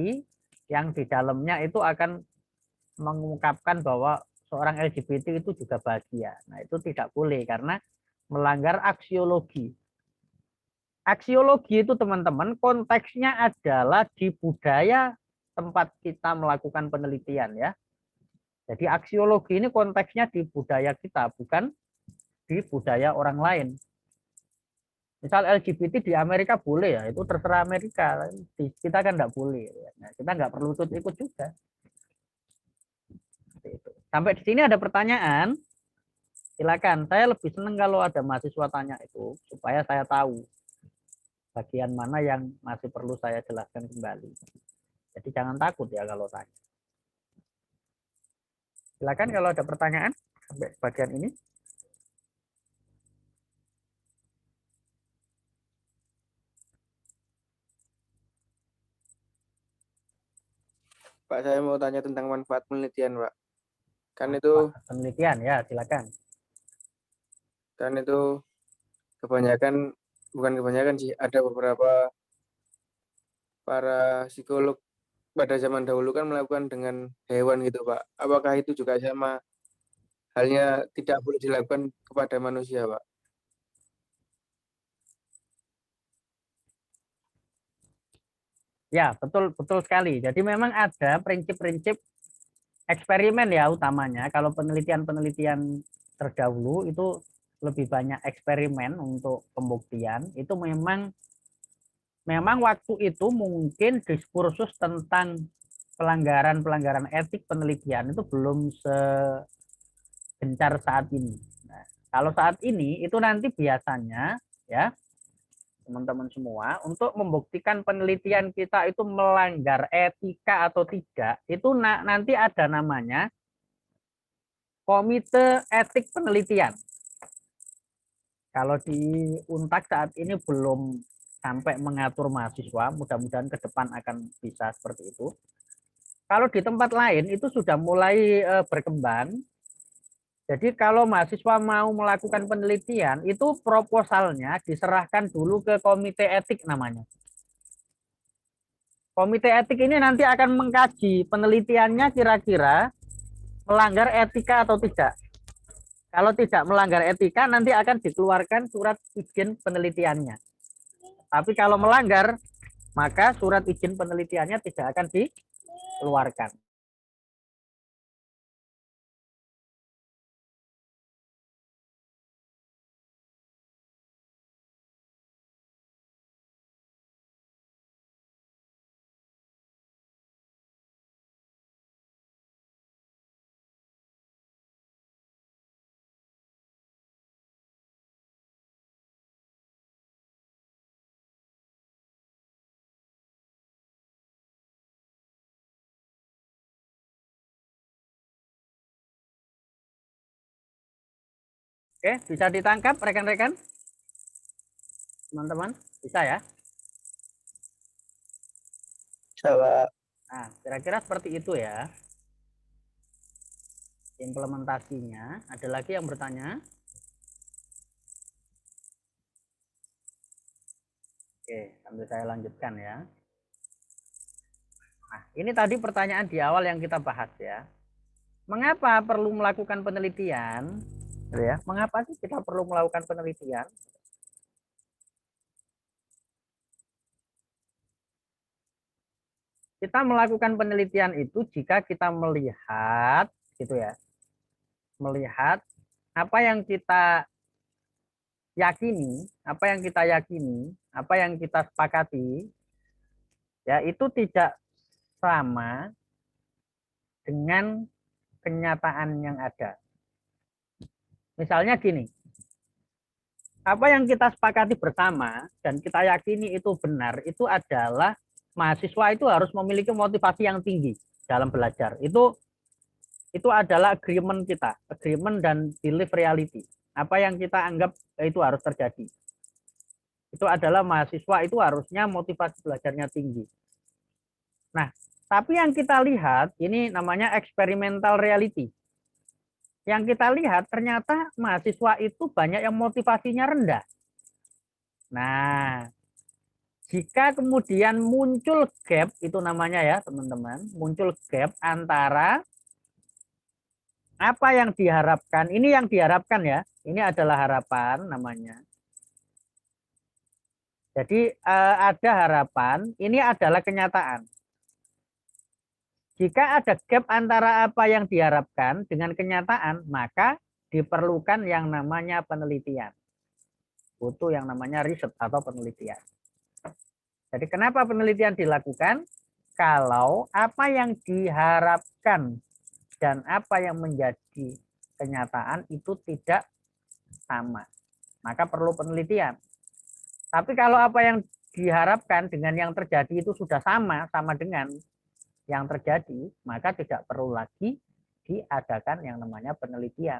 yang di dalamnya itu akan mengungkapkan bahwa seorang LGBT itu juga bahagia. Nah, itu tidak boleh karena melanggar aksiologi. Aksiologi itu teman-teman konteksnya adalah di budaya tempat kita melakukan penelitian ya. Jadi aksiologi ini konteksnya di budaya kita, bukan di budaya orang lain. Misal LGBT di Amerika boleh ya, itu terserah Amerika. Kita kan nggak boleh. Nah, kita nggak perlu ikut juga. Sampai di sini ada pertanyaan? Silakan. Saya lebih senang kalau ada mahasiswa tanya itu, supaya saya tahu bagian mana yang masih perlu saya jelaskan kembali. Jadi jangan takut ya kalau tanya. Silakan kalau ada pertanyaan sampai bagian ini. Pak, saya mau tanya tentang manfaat penelitian, Pak. Kan itu penelitian ya, silakan. Kan itu bukan kebanyakan sih, ada beberapa para psikolog pada zaman dahulu kan melakukan dengan hewan gitu, Pak. Apakah itu juga sama halnya tidak boleh dilakukan kepada manusia, Pak? Ya, betul betul sekali. Jadi memang ada prinsip-prinsip eksperimen ya utamanya. Kalau penelitian-penelitian terdahulu itu lebih banyak eksperimen untuk pembuktian. Itu memang waktu itu mungkin diskursus tentang pelanggaran-pelanggaran etik penelitian itu belum segencar saat ini. Nah, kalau saat ini itu nanti biasanya ya teman-teman semua untuk membuktikan penelitian kita itu melanggar etika atau tidak itu nanti ada namanya komite etik penelitian. Kalau di Untak saat ini belum sampai mengatur mahasiswa, mudah-mudahan ke depan akan bisa seperti itu. Kalau di tempat lain itu sudah mulai berkembang. Jadi kalau mahasiswa mau melakukan penelitian, itu proposalnya diserahkan dulu ke komite etik namanya. Komite etik ini nanti akan mengkaji penelitiannya kira-kira melanggar etika atau tidak. Kalau tidak melanggar etika, nanti akan dikeluarkan surat izin penelitiannya. Tapi kalau melanggar, maka surat izin penelitiannya tidak akan dikeluarkan. Oke, bisa ditangkap rekan-rekan? Teman-teman, bisa ya? Coba. Nah, kira-kira seperti itu ya. Implementasinya. Ada lagi yang bertanya? Oke, sambil saya lanjutkan ya. Nah, ini tadi pertanyaan di awal yang kita bahas ya. Mengapa perlu melakukan penelitian? Ya, mengapa sih kita perlu melakukan penelitian? Kita melakukan penelitian itu jika kita melihat gitu ya. Melihat apa yang kita yakini, apa yang kita sepakati ya itu tidak sama dengan kenyataan yang ada. Misalnya gini, apa yang kita sepakati bersama dan kita yakini itu benar, itu adalah mahasiswa itu harus memiliki motivasi yang tinggi dalam belajar. Itu adalah agreement kita, agreement dan belief reality. Apa yang kita anggap itu harus terjadi. Itu adalah mahasiswa itu harusnya motivasi belajarnya tinggi. Nah, tapi yang kita lihat ini namanya experimental reality. Yang kita lihat ternyata mahasiswa itu banyak yang motivasinya rendah. Nah, jika kemudian muncul gap, itu namanya ya teman-teman, muncul gap antara apa yang diharapkan, ini yang diharapkan ya, ini adalah harapan namanya. Jadi ada harapan, ini adalah kenyataan. Jika ada gap antara apa yang diharapkan dengan kenyataan, maka diperlukan yang namanya penelitian. Butuh yang namanya riset atau penelitian. Jadi kenapa penelitian dilakukan? Kalau apa yang diharapkan dan apa yang menjadi kenyataan itu tidak sama, maka perlu penelitian. Tapi kalau apa yang diharapkan dengan yang terjadi itu sudah sama dengan yang terjadi, maka tidak perlu lagi diadakan yang namanya penelitian.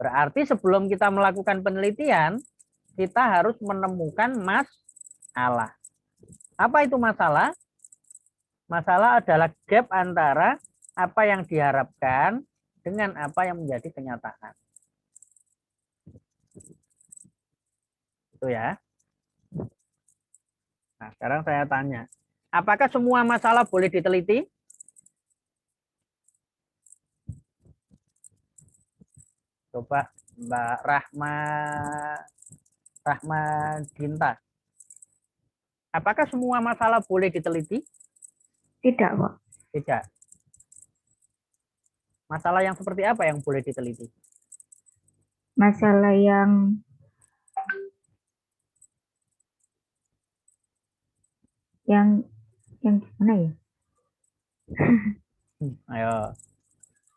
Berarti sebelum kita melakukan penelitian, kita harus menemukan masalah. Apa itu masalah? Masalah adalah gap antara apa yang diharapkan dengan apa yang menjadi kenyataan. Itu ya. Nah, sekarang saya tanya, apakah semua masalah boleh diteliti? Coba Mbak Rahma Ginta. Apakah semua masalah boleh diteliti? Tidak, Pak. Tidak. Masalah yang seperti apa yang boleh diteliti? Masalah yang gimana ya? Ayo.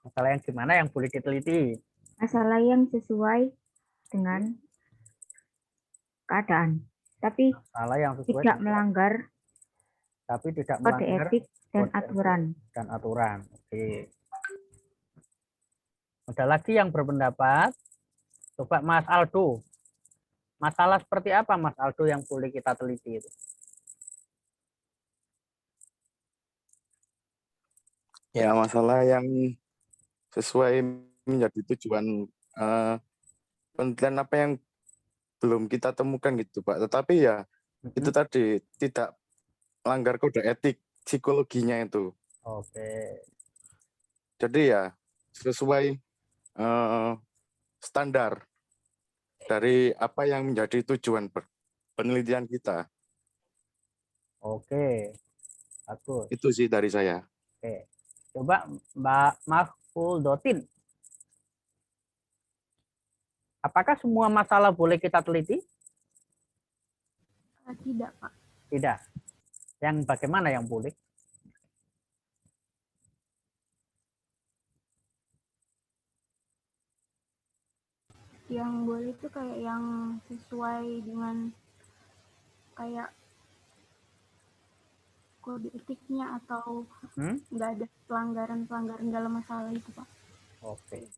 Masalah yang gimana yang boleh diteliti? Masalah yang sesuai dengan keadaan, tapi Masalah yang sesuai tidak dengan- melanggar tapi tidak kode melanggar etik dan kode etik aturan. dan aturan. Oke. Ada lagi yang berpendapat? Coba Mas Aldo. Masalah seperti apa Mas Aldo yang boleh kita teliti itu? Ya, masalah yang sesuai menjadi tujuan penelitian apa yang belum kita temukan gitu, Pak. Tetapi ya itu tadi tidak melanggar kode etik psikologinya itu. Oke. Jadi ya sesuai standar dari apa yang menjadi tujuan penelitian kita. Oke. Bagus. Itu sih dari saya. Oke. Coba Mbak Mahfudzotin. Apakah semua masalah boleh kita teliti? Tidak, Pak. Tidak. Yang bagaimana yang boleh? Yang boleh itu kayak yang sesuai dengan kayak kode etiknya atau nggak ada pelanggaran-pelanggaran dalam masalah itu, Pak. Oke.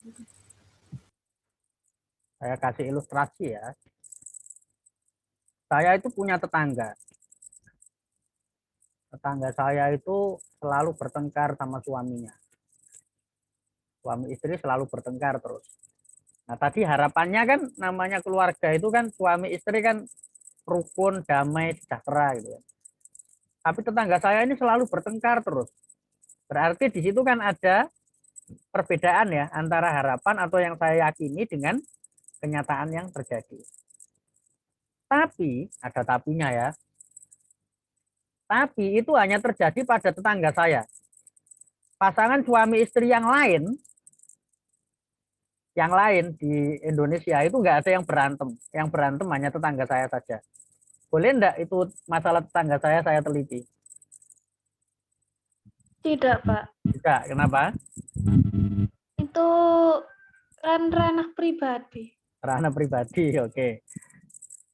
Saya kasih ilustrasi ya. Saya itu punya tetangga. Tetangga saya itu selalu bertengkar sama suaminya. Suami istri selalu bertengkar terus. Nah tadi harapannya kan namanya keluarga itu kan suami istri kan rukun, damai, sejahtera gitu ya. Tapi tetangga saya ini selalu bertengkar terus. Berarti di situ kan ada perbedaan ya antara harapan atau yang saya yakini dengan kenyataan yang terjadi. Tapi, ada tapinya ya. Tapi itu hanya terjadi pada tetangga saya. Pasangan suami istri yang lain di Indonesia itu nggak ada yang berantem. Yang berantem hanya tetangga saya saja. Boleh enggak itu masalah tetangga saya teliti? Tidak, Pak. Tidak, kenapa? Itu kan ranah pribadi. Ranah pribadi, oke.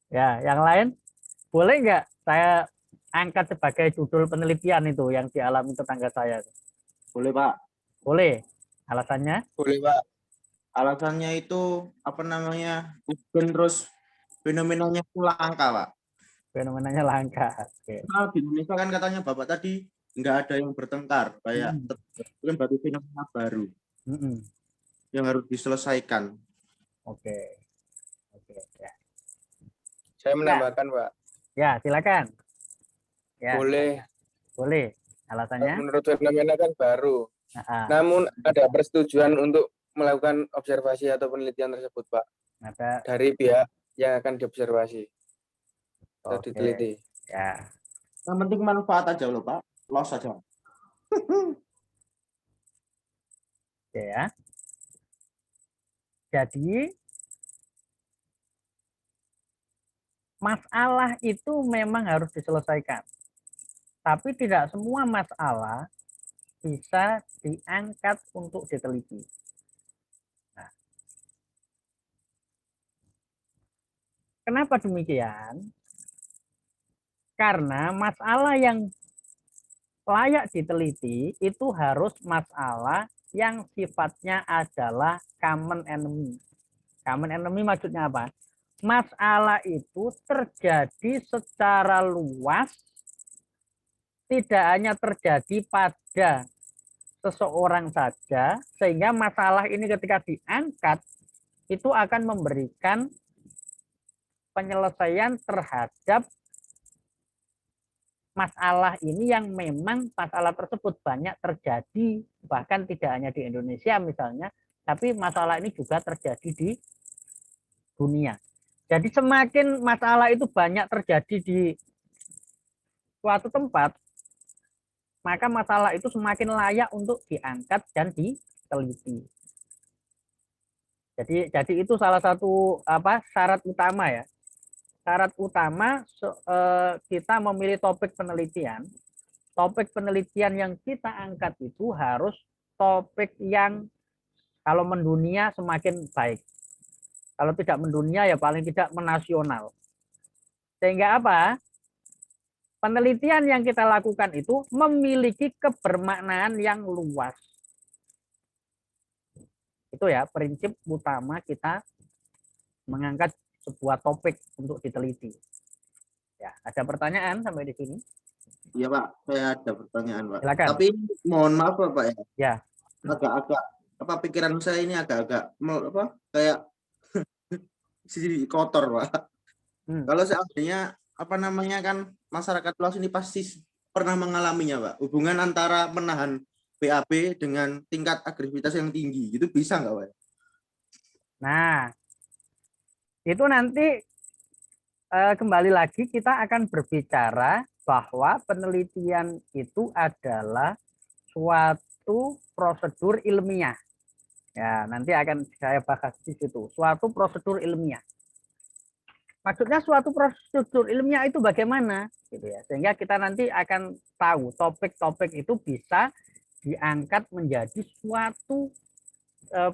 Ya, yang lain boleh nggak saya angkat sebagai judul penelitian itu yang dialami tetangga saya? Boleh, Pak. Boleh. Alasannya? Boleh, Pak. Alasannya itu apa namanya? Bukan terus fenomenanya itu langka, Pak. Fenomenanya langka. Oke. Nah, di Indonesia kan katanya Bapak tadi nggak ada yang bertengkar, kayak itu kan baru fenomena baru yang harus diselesaikan. Oke. Oke, ya. Saya menambahkan, Pak. Ya, silakan. Ya, Boleh. boleh. Alasannya? Menurut fenomena kan baru. Namun ada persetujuan untuk melakukan observasi atau penelitian tersebut, Pak. Ada dari pihak yang akan diobservasi atau Oke. diteliti. Ya. Yang penting manfaat aja loh, Pak. Los aja. Oke ya. Jadi masalah itu memang harus diselesaikan. Tapi tidak semua masalah bisa diangkat untuk diteliti. Nah, kenapa demikian? Karena masalah yang layak diteliti itu harus masalah yang sifatnya adalah common enemy. Common enemy maksudnya apa? Masalah itu terjadi secara luas, tidak hanya terjadi pada seseorang saja, sehingga masalah ini ketika diangkat itu akan memberikan penyelesaian terhadap masalah ini yang memang masalah tersebut banyak terjadi, bahkan tidak hanya di Indonesia misalnya, tapi masalah ini juga terjadi di dunia. Jadi semakin masalah itu banyak terjadi di suatu tempat, maka masalah itu semakin layak untuk diangkat dan diteliti. Jadi itu salah satu syarat utama ya. Syarat utama kita memilih topik penelitian. Topik penelitian yang kita angkat itu harus topik yang kalau mendunia semakin baik. Kalau tidak mendunia ya paling tidak menasional. Sehingga apa? Penelitian yang kita lakukan itu memiliki kebermaknaan yang luas. Itu ya prinsip utama kita mengangkat sebuah topik untuk diteliti. Ya, ada pertanyaan sampai di sini? Iya Pak, saya ada pertanyaan Pak. Silakan. Tapi mohon maaf Pak ya. Ya. Agak-agak pikiran saya ini agak-agak kayak sisi kotor Pak. Kalau seandainya kan masyarakat luas ini pasti pernah mengalaminya Pak. Hubungan antara menahan BAB dengan tingkat agresivitas yang tinggi, itu bisa nggak Pak? Nah, itu nanti kembali lagi kita akan berbicara bahwa penelitian itu adalah suatu prosedur ilmiah. Ya, nanti akan saya bahas di situ. Suatu prosedur ilmiah. Maksudnya suatu prosedur ilmiah itu bagaimana, gitu ya. Sehingga kita nanti akan tahu topik-topik itu bisa diangkat menjadi suatu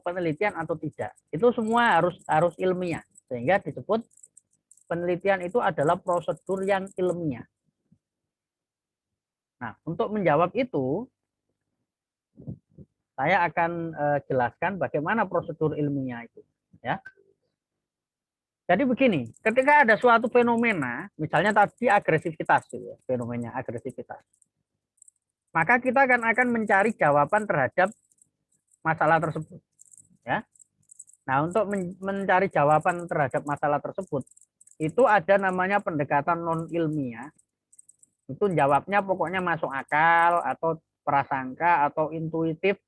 penelitian atau tidak. Itu semua harus ilmiah. Sehingga disebut penelitian itu adalah prosedur yang ilmiah. Nah, untuk menjawab itu, saya akan jelaskan bagaimana prosedur ilmiah itu. Ya. Jadi begini, ketika ada suatu fenomena, misalnya tadi agresivitas, gitu ya, fenomena agresivitas, maka kita akan mencari jawaban terhadap masalah tersebut. Ya. Nah, untuk mencari jawaban terhadap masalah tersebut, itu ada namanya pendekatan non ilmiah. Itu jawabnya pokoknya masuk akal atau prasangka atau intuitif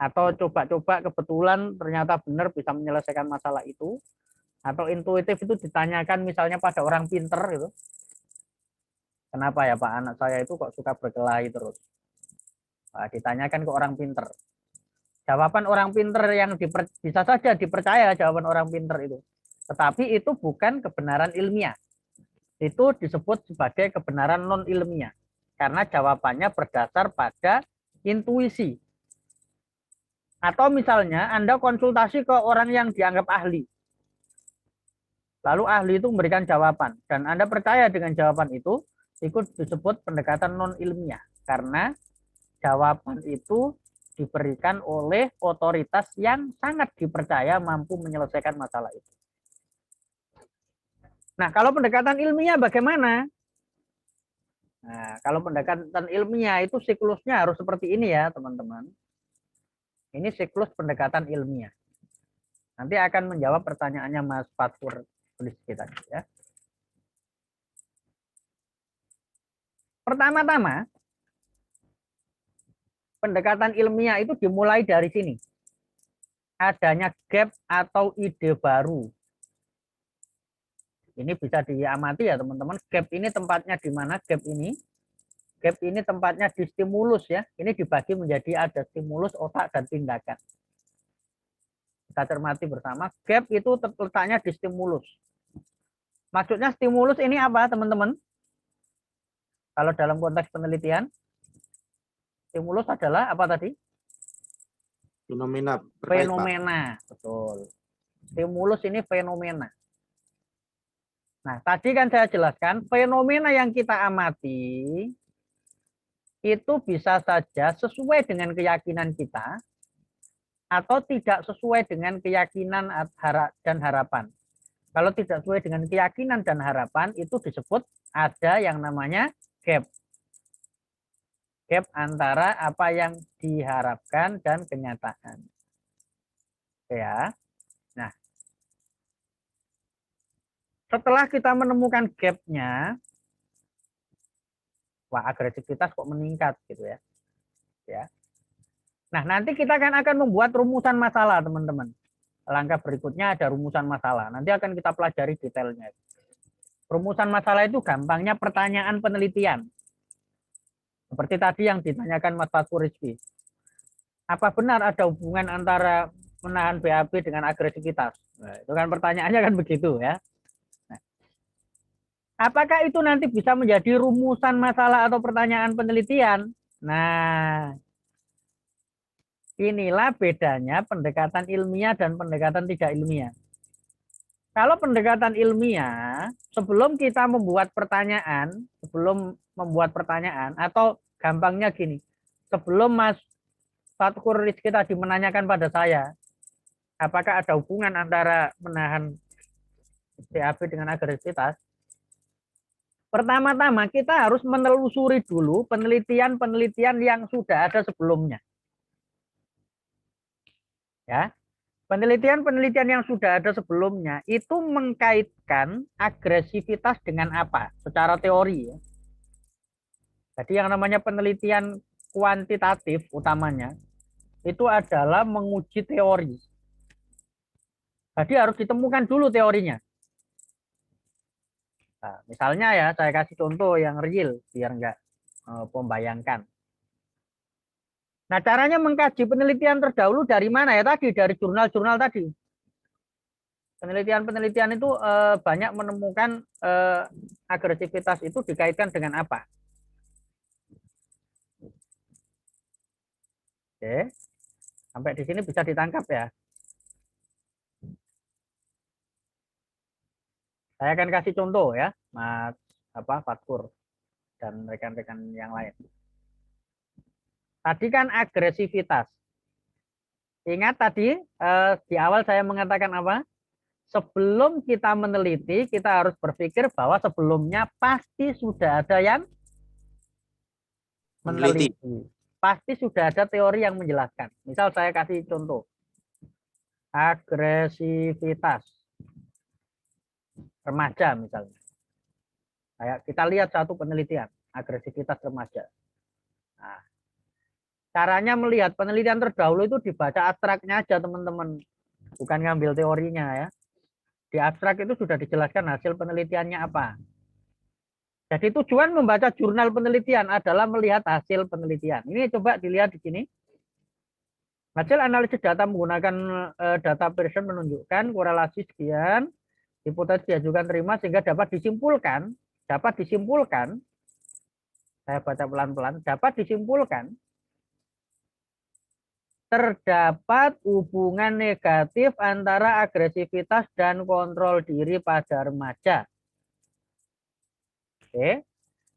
atau coba-coba kebetulan ternyata benar bisa menyelesaikan masalah itu. Atau intuitif itu ditanyakan misalnya pada orang pinter gitu. Kenapa ya Pak anak saya itu kok suka berkelahi terus? Nah, ditanyakan ke orang pinter. Jawaban orang pinter yang bisa saja dipercaya jawaban orang pinter itu. Tetapi itu bukan kebenaran ilmiah. Itu disebut sebagai kebenaran non ilmiah. Karena jawabannya berdasar pada intuisi. Atau misalnya Anda konsultasi ke orang yang dianggap ahli. Lalu ahli itu memberikan jawaban. Dan Anda percaya dengan jawaban itu disebut pendekatan non ilmiah. Karena jawaban itu diberikan oleh otoritas yang sangat dipercaya mampu menyelesaikan masalah itu. Nah, kalau pendekatan ilmiah bagaimana? Nah, kalau pendekatan ilmiah itu siklusnya harus seperti ini ya, teman-teman. Ini siklus pendekatan ilmiah. Nanti akan menjawab pertanyaannya Mas Fatur kita ya. Pertama-tama, pendekatan ilmiah itu dimulai dari sini. Adanya gap atau ide baru. Ini bisa diamati ya teman-teman. Gap ini tempatnya di mana? Gap ini tempatnya di stimulus ya. Ini dibagi menjadi ada stimulus, otak, dan tindakan. Kita cermati bersama. Gap itu letaknya di stimulus. Maksudnya stimulus ini apa teman-teman? Kalau dalam konteks penelitian, stimulus adalah apa tadi? Fenomena. Fenomena, betul. Stimulus ini fenomena. Nah, tadi kan saya jelaskan, fenomena yang kita amati itu bisa saja sesuai dengan keyakinan kita atau tidak sesuai dengan keyakinan dan harapan. Kalau tidak sesuai dengan keyakinan dan harapan, itu disebut ada yang namanya gap. Gap antara apa yang diharapkan dan kenyataan. Ya. Nah, setelah kita menemukan gapnya, wah agresivitas kok meningkat gitu ya. Ya. Nah, nanti kita akan membuat rumusan masalah, teman-teman. Langkah berikutnya ada rumusan masalah. Nanti akan kita pelajari detailnya. Rumusan masalah itu gampangnya pertanyaan penelitian. Seperti tadi yang ditanyakan Mas Fathur Rizky. Apa benar ada hubungan antara menahan BAB dengan agresivitas? Nah, itu kan pertanyaannya kan begitu ya. Nah, apakah itu nanti bisa menjadi rumusan masalah atau pertanyaan penelitian? Nah, inilah bedanya pendekatan ilmiah dan pendekatan tidak ilmiah. Kalau pendekatan ilmiah, sebelum kita membuat pertanyaan, atau gampangnya gini, sebelum Mas Fathur Rizky tadi menanyakan pada saya, apakah ada hubungan antara menahan BAB dengan agresivitas? Pertama-tama kita harus menelusuri dulu penelitian-penelitian yang sudah ada sebelumnya. Ya. Penelitian-penelitian yang sudah ada sebelumnya itu mengkaitkan agresivitas dengan apa? Secara teori. Ya. Jadi yang namanya penelitian kuantitatif utamanya itu adalah menguji teori. Jadi harus ditemukan dulu teorinya. Nah, misalnya ya, saya kasih contoh yang real biar nggak membayangkan. Nah, caranya mengkaji penelitian terdahulu dari mana ya tadi? Dari jurnal-jurnal tadi. Penelitian-penelitian itu banyak menemukan agresivitas itu dikaitkan dengan apa? Oke, sampai di sini bisa ditangkap ya. Saya akan kasih contoh ya, Mas Fathur dan rekan-rekan yang lain. Tadi kan agresivitas. Ingat tadi di awal saya mengatakan apa? Sebelum kita meneliti, kita harus berpikir bahwa sebelumnya pasti sudah ada yang meneliti. Pasti sudah ada teori yang menjelaskan. Misal saya kasih contoh. Agresivitas remaja misalnya. Kita lihat satu penelitian, agresivitas remaja. Nah, caranya melihat penelitian terdahulu itu dibaca abstraknya aja teman-teman. Bukan ngambil teorinya ya. Di abstrak itu sudah dijelaskan hasil penelitiannya apa. Jadi tujuan membaca jurnal penelitian adalah melihat hasil penelitian. Ini coba dilihat di sini. Hasil analisis data menggunakan data Pearson menunjukkan korelasi sekian, hipotesis diajukan terima sehingga dapat disimpulkan, saya baca pelan-pelan, dapat disimpulkan terdapat hubungan negatif antara agresivitas dan kontrol diri pada remaja. Oke.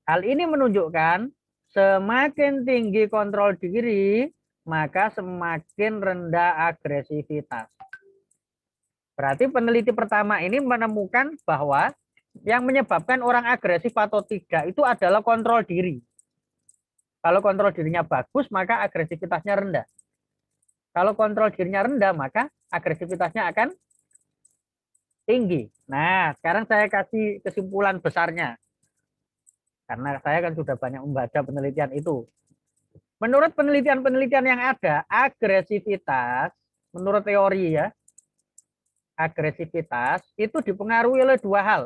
Hal ini menunjukkan semakin tinggi kontrol diri, maka semakin rendah agresivitas. Berarti peneliti pertama ini menemukan bahwa yang menyebabkan orang agresif atau tidak itu adalah kontrol diri. Kalau kontrol dirinya bagus, maka agresivitasnya rendah. Kalau kontrol dirinya rendah, maka agresivitasnya akan tinggi. Nah, sekarang saya kasih kesimpulan besarnya. Karena saya kan sudah banyak membaca penelitian itu. Menurut penelitian-penelitian yang ada, agresivitas, menurut teori ya, agresivitas itu dipengaruhi oleh dua hal.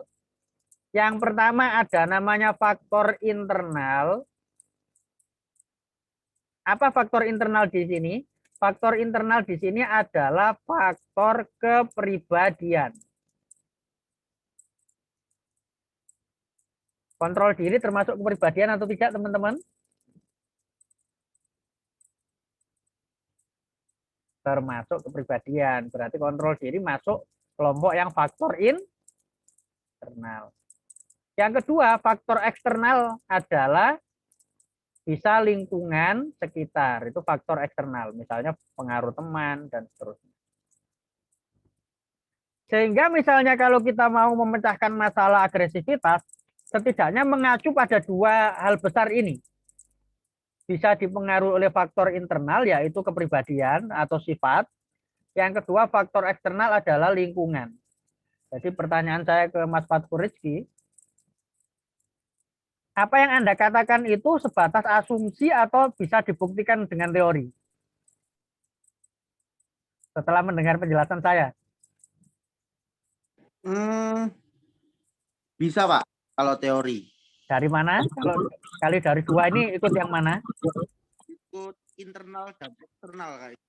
Yang pertama ada namanya faktor internal. Apa faktor internal di sini? Faktor internal di sini adalah faktor kepribadian. Kontrol diri termasuk kepribadian atau tidak, teman-teman? Termasuk kepribadian. Berarti kontrol diri masuk kelompok yang faktor internal. Yang kedua, faktor eksternal adalah bisa lingkungan sekitar, itu faktor eksternal, misalnya pengaruh teman dan seterusnya. Sehingga misalnya kalau kita mau memecahkan masalah agresivitas, setidaknya mengacu pada dua hal besar ini. Bisa dipengaruhi oleh faktor internal, yaitu kepribadian atau sifat. Yang kedua, faktor eksternal adalah lingkungan. Jadi pertanyaan saya ke Mas Fathur Rizky, apa yang Anda katakan itu sebatas asumsi atau bisa dibuktikan dengan teori? Setelah mendengar penjelasan saya. Bisa, Pak, kalau teori. Dari mana? Kalau kali dari 2 ini ikut yang mana? Ikut internal dan eksternal, kayak.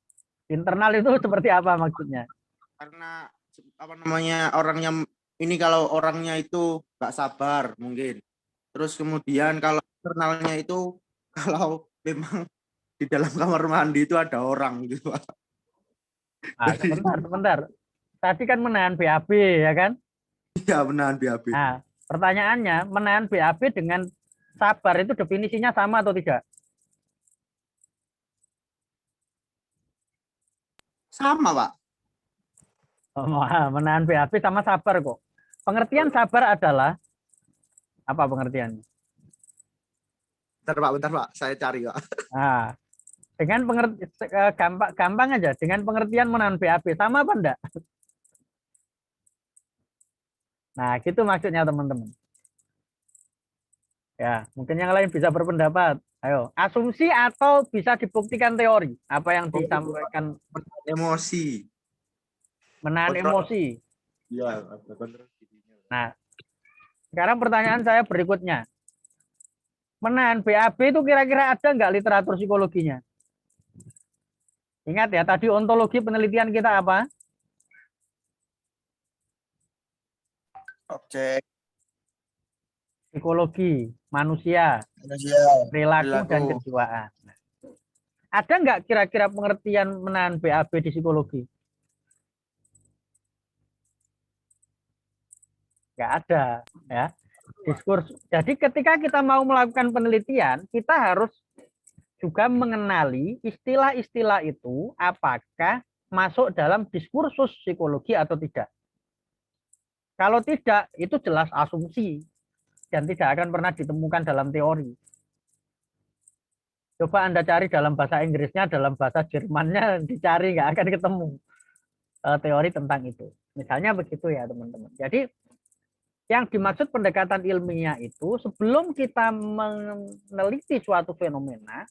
Internal itu seperti apa maksudnya? Karena apa namanya, orangnya ini, kalau orangnya itu nggak sabar mungkin. Terus kemudian kalau eksternalnya itu kalau memang di dalam kamar mandi itu ada orang gitu, Pak. Sebentar. Tadi kan menahan BAB ya kan? Iya, menahan BAB. Nah, pertanyaannya, menahan BAB dengan sabar itu definisinya sama atau tidak? Sama, Pak. Menahan BAB sama sabar kok. Pengertian sabar adalah apa pengertiannya? Bentar, Pak. Saya cari, Pak. Nah, dengan gampang aja, dengan pengertian menahan BAB sama apa enggak? Nah, gitu maksudnya teman-teman. Ya, mungkin yang lain bisa berpendapat. Ayo, asumsi atau bisa dibuktikan teori? Apa yang disampaikan? Emosi. Menahan emosi. Iya. Nah, sekarang pertanyaan saya berikutnya. Menahan BAB itu kira-kira ada nggak literatur psikologinya? Ingat ya, tadi ontologi penelitian kita apa? Objek. Psikologi, manusia, perilaku, dan kejiwaan. Ada nggak kira-kira pengertian menahan BAB di psikologi? Nggak ada, ya. Diskurs. Jadi ketika kita mau melakukan penelitian, kita harus juga mengenali istilah-istilah itu apakah masuk dalam diskursus psikologi atau tidak. Kalau tidak, itu jelas asumsi dan tidak akan pernah ditemukan dalam teori. Coba Anda cari dalam bahasa Inggrisnya, dalam bahasa Jermannya, dicari nggak akan ketemu teori tentang itu. Misalnya begitu ya teman-teman. Jadi yang dimaksud pendekatan ilmiah itu sebelum kita meneliti suatu fenomena,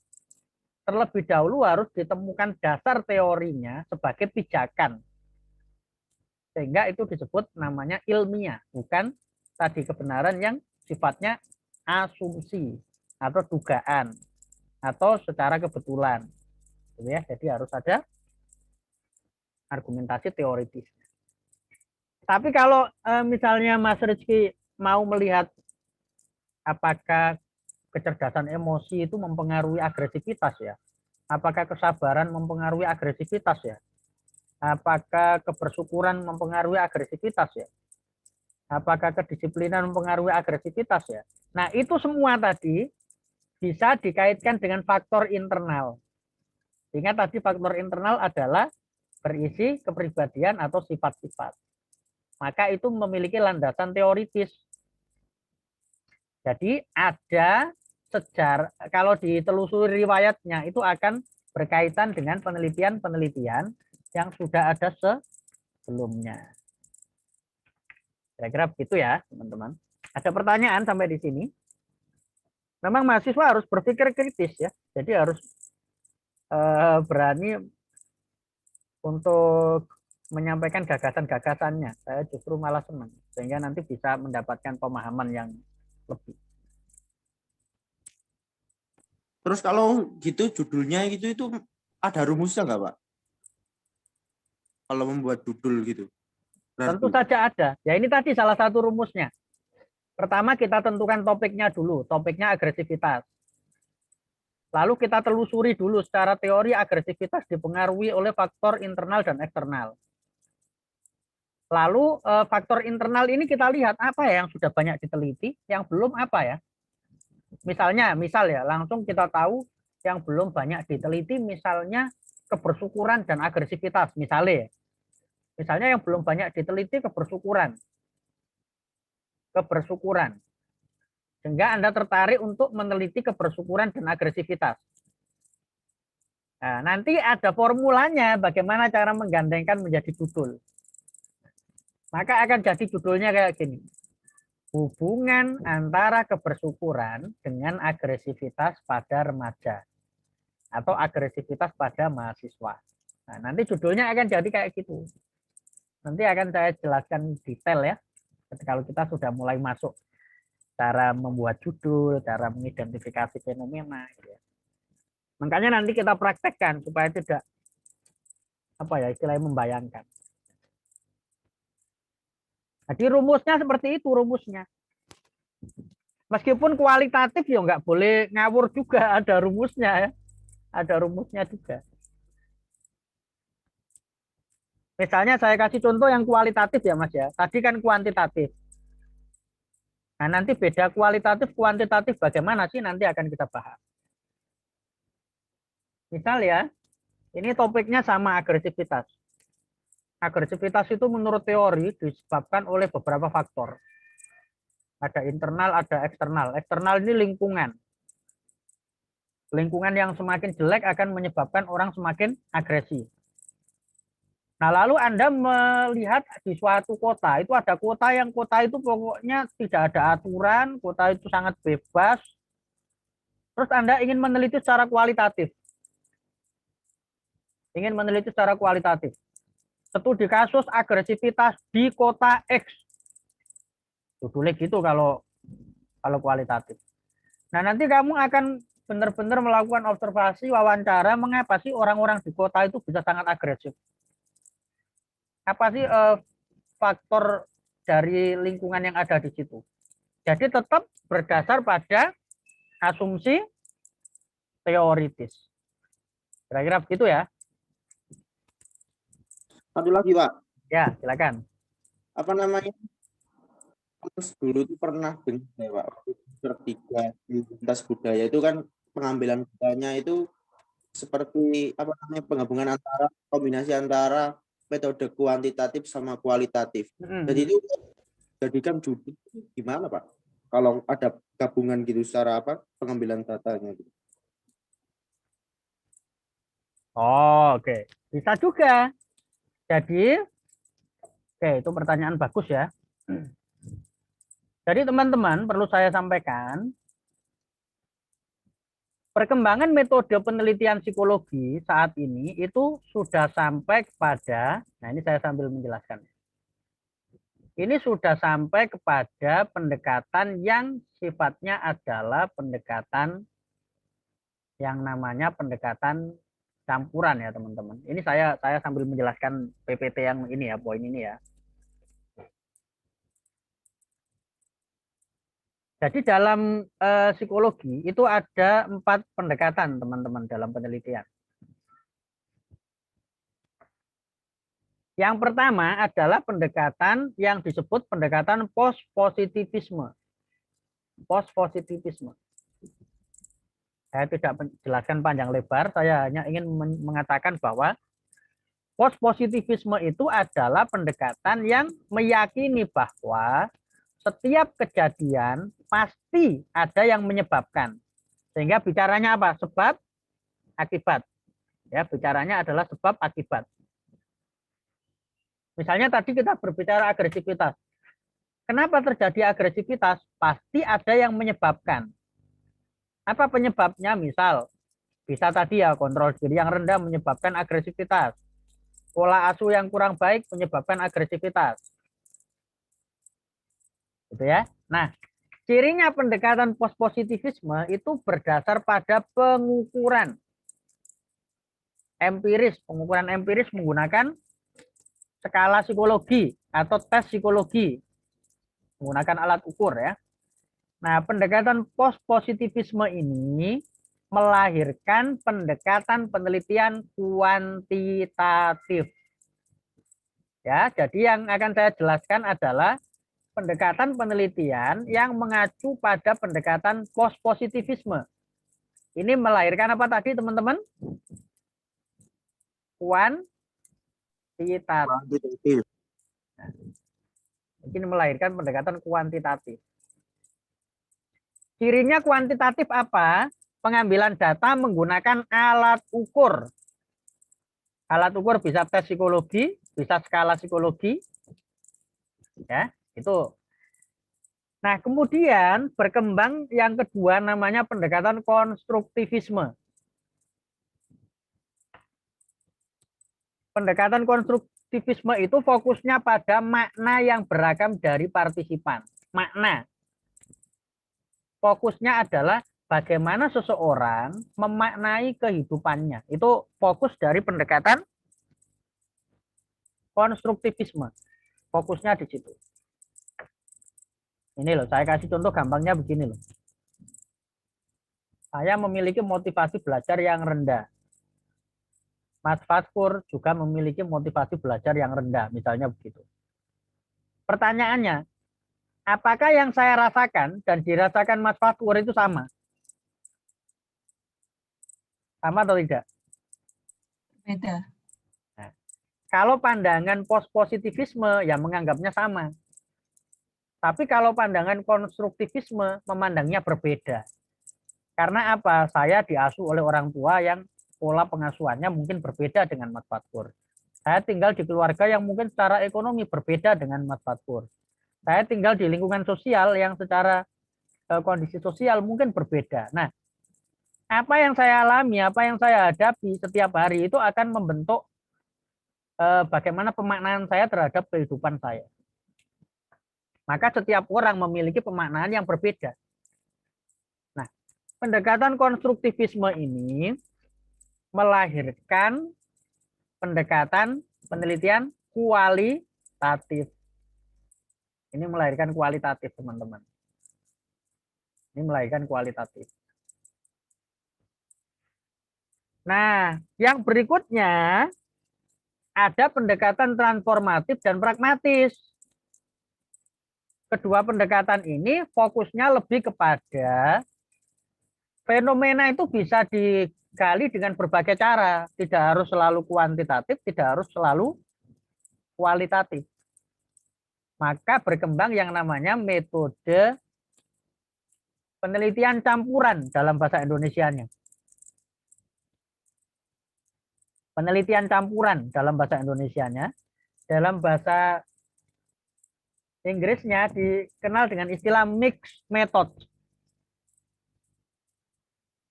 terlebih dahulu harus ditemukan dasar teorinya sebagai pijakan. Sehingga itu disebut namanya ilmiah, bukan tadi kebenaran yang sifatnya asumsi atau dugaan atau secara kebetulan. Jadi harus ada argumentasi teoritis. Tapi kalau misalnya Mas Rizky mau melihat apakah kecerdasan emosi itu mempengaruhi agresivitas ya, apakah kesabaran mempengaruhi agresivitas ya, apakah kebersyukuran mempengaruhi agresivitas ya, apakah kedisiplinan mempengaruhi agresivitas ya. Nah, itu semua tadi bisa dikaitkan dengan faktor internal. Ingat tadi faktor internal adalah berisi kepribadian atau sifat-sifat. Maka itu memiliki landasan teoritis. Jadi ada sejarah, kalau ditelusuri riwayatnya itu akan berkaitan dengan penelitian-penelitian yang sudah ada sebelumnya. Kira-kira begitu ya, teman-teman. Ada pertanyaan sampai di sini? Memang mahasiswa harus berpikir kritis ya. Jadi harus berani untuk menyampaikan gagasan-gagasannya. Saya justru malah senang. Sehingga nanti bisa mendapatkan pemahaman yang lebih. Terus kalau gitu judulnya gitu itu ada rumusnya nggak, Pak? Kalau membuat judul gitu. Tentu saja ada. Ya ini tadi salah satu rumusnya. Pertama kita tentukan topiknya dulu. Topiknya agresivitas. Lalu kita telusuri dulu secara teori agresivitas dipengaruhi oleh faktor internal dan eksternal. Lalu faktor internal ini kita lihat apa ya yang sudah banyak diteliti, yang belum apa ya. Misal ya, langsung kita tahu yang belum banyak diteliti misalnya kebersyukuran dan agresivitas. Misalnya yang belum banyak diteliti kebersyukuran. Sehingga Anda tertarik untuk meneliti kebersyukuran dan agresivitas. Nah, nanti ada formulanya bagaimana cara menggandengkan menjadi judul. Maka akan jadi judulnya kayak gini. Hubungan antara kebersyukuran dengan agresivitas pada remaja. Atau agresivitas pada mahasiswa. Nah, nanti judulnya akan jadi kayak gitu. Nanti akan saya jelaskan detail ya. Kalau kita sudah mulai masuk cara membuat judul, cara mengidentifikasi fenomena, gitu ya. Makanya nanti kita praktekkan supaya tidak apa ya istilahnya membayangkan. Jadi rumusnya seperti itu rumusnya. Meskipun kualitatif ya nggak boleh ngawur juga, ada rumusnya ya, ada rumusnya juga. Misalnya saya kasih contoh yang kualitatif ya Mas ya. Tadi kan kuantitatif. Nah, nanti beda kualitatif, kuantitatif bagaimana sih nanti akan kita bahas. Misal ya, ini topiknya sama agresivitas. Agresivitas itu menurut teori disebabkan oleh beberapa faktor. Ada internal, ada eksternal. Eksternal ini lingkungan. Lingkungan yang semakin jelek akan menyebabkan orang semakin agresi. Nah, lalu Anda melihat di suatu kota, itu ada kota yang kota itu pokoknya tidak ada aturan, kota itu sangat bebas. Terus Anda ingin meneliti secara kualitatif. Ingin meneliti secara kualitatif. Studi kasus agresivitas di kota X. Judulnya gitu kalau kualitatif. Nah, nanti kamu akan benar-benar melakukan observasi, wawancara, mengapa sih orang-orang di kota itu bisa sangat agresif. Apa sih faktor dari lingkungan yang ada di situ. Jadi tetap berdasar pada asumsi teoritis. Kira-kira begitu ya. Satu lagi Pak. Ya, silakan. Apa namanya? Dulu itu pernah dengar ya Pak, ketiga di lintas budaya itu kan pengambilan datanya itu seperti apa namanya penggabungan antara kombinasi antara metode kuantitatif sama kualitatif. Jadi itu jadikan judul gimana Pak? Kalau ada gabungan gitu secara apa pengambilan datanya gitu. Oh, oke. Bisa juga. Jadi oke, itu pertanyaan bagus ya. Jadi teman-teman perlu saya sampaikan perkembangan metode penelitian psikologi saat ini itu sudah sampai kepada, nah ini saya sambil menjelaskan. Ini sudah sampai kepada pendekatan yang sifatnya adalah pendekatan yang namanya pendekatan campuran ya teman-teman. Ini saya sambil menjelaskan PPT yang ini ya, poin ini ya. Jadi dalam psikologi itu ada 4 pendekatan teman-teman dalam penelitian. Yang pertama adalah pendekatan yang disebut pendekatan post-positivisme. Post-positivisme. Saya tidak menjelaskan panjang lebar, saya hanya ingin mengatakan bahwa post-positivisme itu adalah pendekatan yang meyakini bahwa setiap kejadian pasti ada yang menyebabkan. Sehingga bicaranya apa? Sebab, akibat. Ya, bicaranya adalah sebab, akibat. Misalnya tadi kita berbicara agresivitas. Kenapa terjadi agresivitas? Pasti ada yang menyebabkan. Apa penyebabnya? Misal, bisa tadi ya kontrol diri yang rendah menyebabkan agresivitas. Pola asuh yang kurang baik menyebabkan agresivitas. Gitu ya. Nah, cirinya pendekatan post-positivisme itu berdasar pada pengukuran empiris. Pengukuran empiris menggunakan skala psikologi atau tes psikologi. Menggunakan alat ukur ya. Nah, pendekatan post-positivisme ini melahirkan pendekatan penelitian kuantitatif. Ya, jadi yang akan saya jelaskan adalah pendekatan penelitian yang mengacu pada pendekatan post-positivisme. Ini melahirkan apa tadi teman-teman? Kuantitatif. Nah, ini melahirkan pendekatan kuantitatif. Cirinya kuantitatif apa? Pengambilan data menggunakan alat ukur. Alat ukur bisa tes psikologi, bisa skala psikologi. Ya. Itu. Nah, kemudian berkembang yang kedua namanya pendekatan konstruktivisme. Pendekatan konstruktivisme itu fokusnya pada makna yang beragam dari partisipan. Makna. Fokusnya adalah bagaimana seseorang memaknai kehidupannya. Itu fokus dari pendekatan konstruktivisme. Fokusnya di situ. Ini loh, saya kasih contoh gampangnya begini loh. Saya memiliki motivasi belajar yang rendah. Mas Fatkur juga memiliki motivasi belajar yang rendah, misalnya begitu. Pertanyaannya, apakah yang saya rasakan dan dirasakan Mas Fatkur itu sama? Sama atau tidak? Beda. Nah, kalau pandangan positivisme ya menganggapnya sama. Tapi kalau pandangan konstruktivisme memandangnya berbeda. Karena apa? Saya diasuh oleh orang tua yang pola pengasuhannya mungkin berbeda dengan Mas Fatkur. Saya tinggal di keluarga yang mungkin secara ekonomi berbeda dengan Mas Fatkur. Saya tinggal di lingkungan sosial yang secara kondisi sosial mungkin berbeda. Nah, apa yang saya alami, apa yang saya hadapi setiap hari itu akan membentuk bagaimana pemaknaan saya terhadap kehidupan saya. Maka setiap orang memiliki pemaknaan yang berbeda. Nah, pendekatan konstruktivisme ini melahirkan pendekatan penelitian kualitatif. Ini melahirkan kualitatif, teman-teman. Ini melahirkan kualitatif. Nah, yang berikutnya ada pendekatan transformatif dan pragmatis. Kedua pendekatan ini fokusnya lebih kepada fenomena itu bisa digali dengan berbagai cara. Tidak harus selalu kuantitatif, tidak harus selalu kualitatif. Maka berkembang yang namanya metode penelitian campuran dalam bahasa Indonesianya. Penelitian campuran dalam bahasa Indonesianya. Dalam bahasa Inggrisnya dikenal dengan istilah mixed method.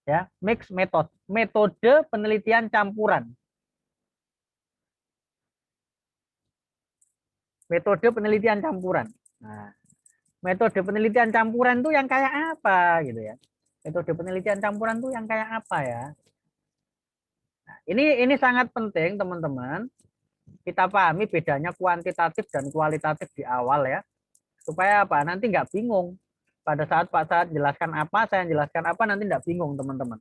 Ya, mixed method, metode penelitian campuran. Metode penelitian campuran. Nah, metode penelitian campuran itu yang kayak apa gitu ya? Metode penelitian campuran itu yang kayak apa ya? Nah, ini sangat penting teman-teman. Kita pahami bedanya kuantitatif dan kualitatif di awal ya. Supaya apa? Nanti nggak bingung. Pada saat Pak Saad jelaskan apa, saya jelaskan apa, nanti nggak bingung teman-teman.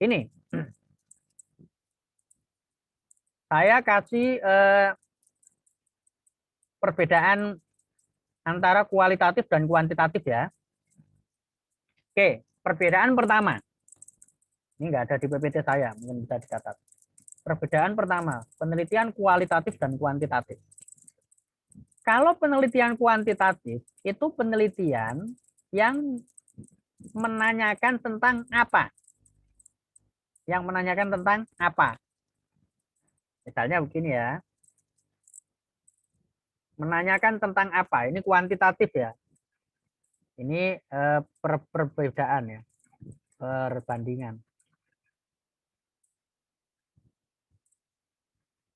Ini. Saya kasih perbedaan antara kualitatif dan kuantitatif ya. Oke, perbedaan pertama. Ini nggak ada di PPT saya, mungkin bisa dicatat. Perbedaan pertama, penelitian kualitatif dan kuantitatif. Kalau penelitian kuantitatif, itu penelitian yang menanyakan tentang apa. Yang menanyakan tentang apa. Misalnya begini ya. Menanyakan tentang apa, ini kuantitatif ya. Ini perbedaan ya, perbandingan.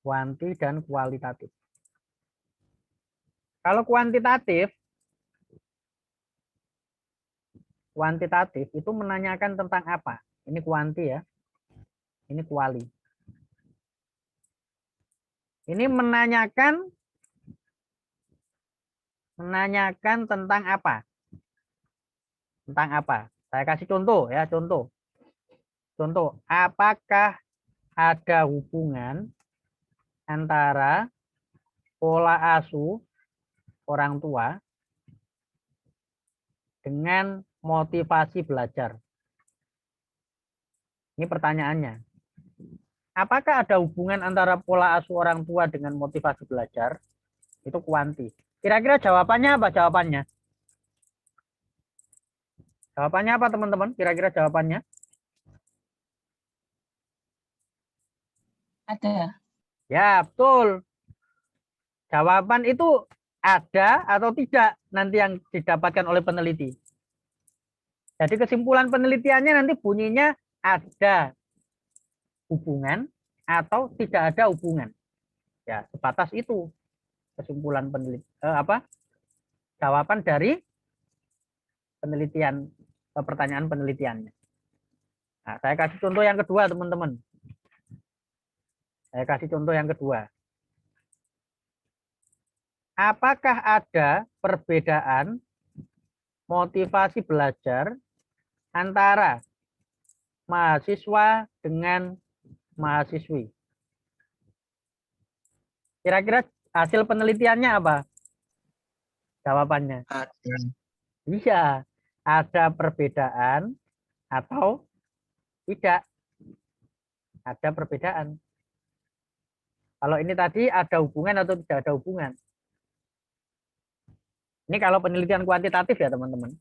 Kuanti dan kualitatif. Kalau kuantitatif itu menanyakan tentang apa. Ini kuanti ya, ini kuali. Ini menanyakan tentang apa. Tentang apa? Saya kasih contoh ya, contoh. Contoh, apakah ada hubungan antara pola asuh orang tua dengan motivasi belajar? Ini pertanyaannya. Apakah ada hubungan antara pola asuh orang tua dengan motivasi belajar? Itu kuanti. Kira-kira jawabannya apa jawabannya? Jawabannya apa teman-teman? Kira-kira jawabannya? Ada. Ya, betul. Jawaban itu ada atau tidak nanti yang didapatkan oleh peneliti. Jadi kesimpulan penelitiannya nanti bunyinya ada hubungan atau tidak ada hubungan. Ya, sebatas itu kesimpulan jawaban dari penelitian pertanyaan penelitiannya. Nah, saya kasih contoh yang kedua, teman-teman. Saya kasih contoh yang kedua. Apakah ada perbedaan motivasi belajar antara mahasiswa dengan mahasiswi? Kira-kira hasil penelitiannya apa? Jawabannya. Ada. Iya, ada perbedaan atau tidak. Ada perbedaan. Kalau ini tadi ada hubungan atau tidak ada hubungan. Ini kalau penelitian kuantitatif ya, teman-teman.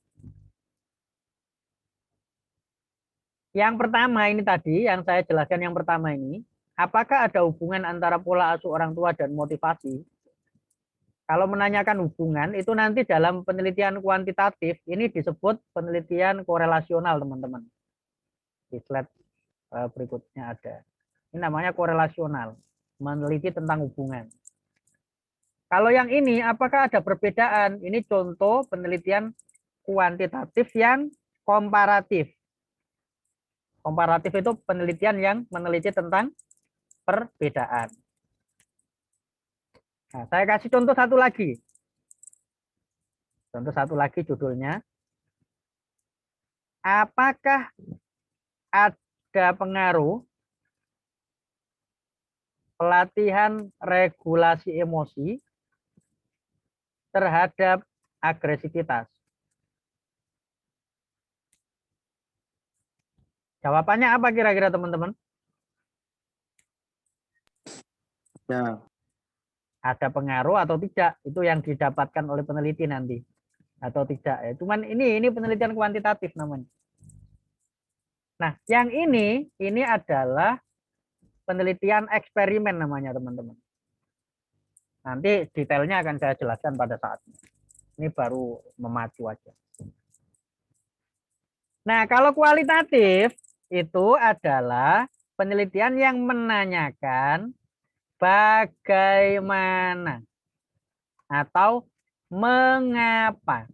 Yang pertama ini tadi, yang saya jelaskan yang pertama ini, apakah ada hubungan antara pola asuh orang tua dan motivasi? Kalau menanyakan hubungan, itu nanti dalam penelitian kuantitatif, ini disebut penelitian korelasional, teman-teman. Di slide berikutnya ada. Ini namanya korelasional, meneliti tentang hubungan. Kalau yang ini, apakah ada perbedaan? Ini contoh penelitian kuantitatif yang komparatif. Komparatif itu penelitian yang meneliti tentang perbedaan. Nah, saya kasih contoh satu lagi. Contoh satu lagi judulnya. Apakah ada pengaruh pelatihan regulasi emosi terhadap agresivitas? Jawabannya apa kira-kira, teman-teman? Ya. Ada pengaruh atau tidak? Itu yang didapatkan oleh peneliti nanti. Atau tidak. Ya. Cuman ini penelitian kuantitatif namanya. Nah, yang ini adalah penelitian eksperimen namanya, teman-teman. Nanti detailnya akan saya jelaskan pada saatnya. Ini baru memacu aja. Nah, kalau kualitatif itu adalah penelitian yang menanyakan bagaimana atau mengapa.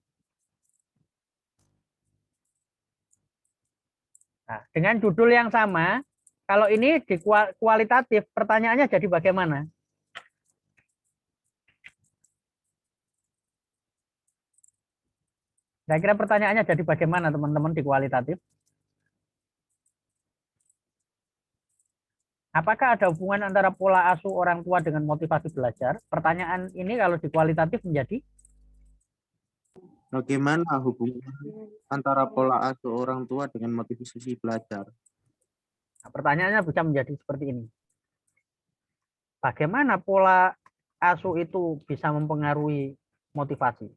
Nah, dengan judul yang sama, kalau ini di kualitatif, pertanyaannya jadi bagaimana? Saya kira pertanyaannya jadi bagaimana, teman-teman, di kualitatif? Apakah ada hubungan antara pola asuh orang tua dengan motivasi belajar? Pertanyaan ini kalau di kualitatif menjadi bagaimana hubungan antara pola asuh orang tua dengan motivasi belajar? Nah, pertanyaannya bisa menjadi seperti ini. Bagaimana pola asuh itu bisa mempengaruhi motivasi?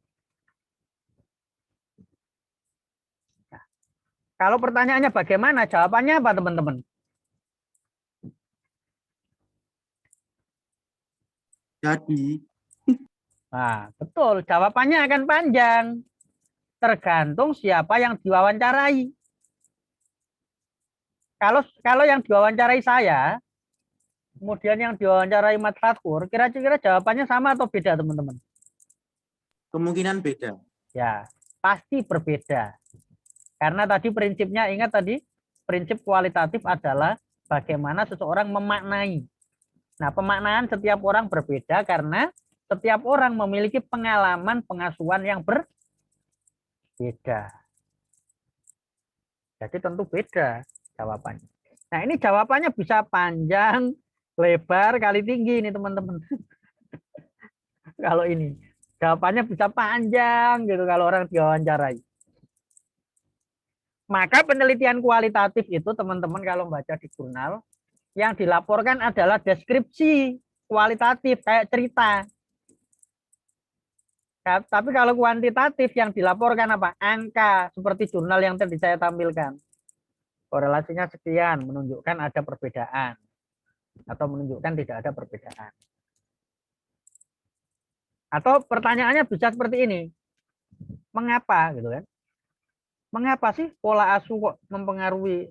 Nah, kalau pertanyaannya bagaimana, jawabannya apa, teman-teman? Jadi. Nah, betul. Jawabannya akan panjang. Tergantung siapa yang diwawancarai. Kalau yang diwawancarai saya, kemudian yang diwawancarai Mas Fathur, kira-kira jawabannya sama atau beda, teman-teman? Kemungkinan beda. Ya, pasti berbeda. Karena tadi prinsipnya, ingat tadi, prinsip kualitatif adalah bagaimana seseorang memaknai. Nah, pemaknaan setiap orang berbeda karena setiap orang memiliki pengalaman pengasuhan yang berbeda. Jadi tentu beda jawabannya. Nah, ini jawabannya bisa panjang, lebar, kali tinggi ini, teman-teman. Kalau ini jawabannya bisa panjang gitu kalau orang diwawancarai. Maka penelitian kualitatif itu, teman-teman, kalau baca di jurnal, yang dilaporkan adalah deskripsi kualitatif kayak cerita. Tapi kalau kuantitatif yang dilaporkan apa? Angka, seperti jurnal yang tadi saya tampilkan. Korelasinya sekian, menunjukkan ada perbedaan. Atau menunjukkan tidak ada perbedaan. Atau pertanyaannya bisa seperti ini. Mengapa gitu kan? Mengapa sih pola asuh kok mempengaruhi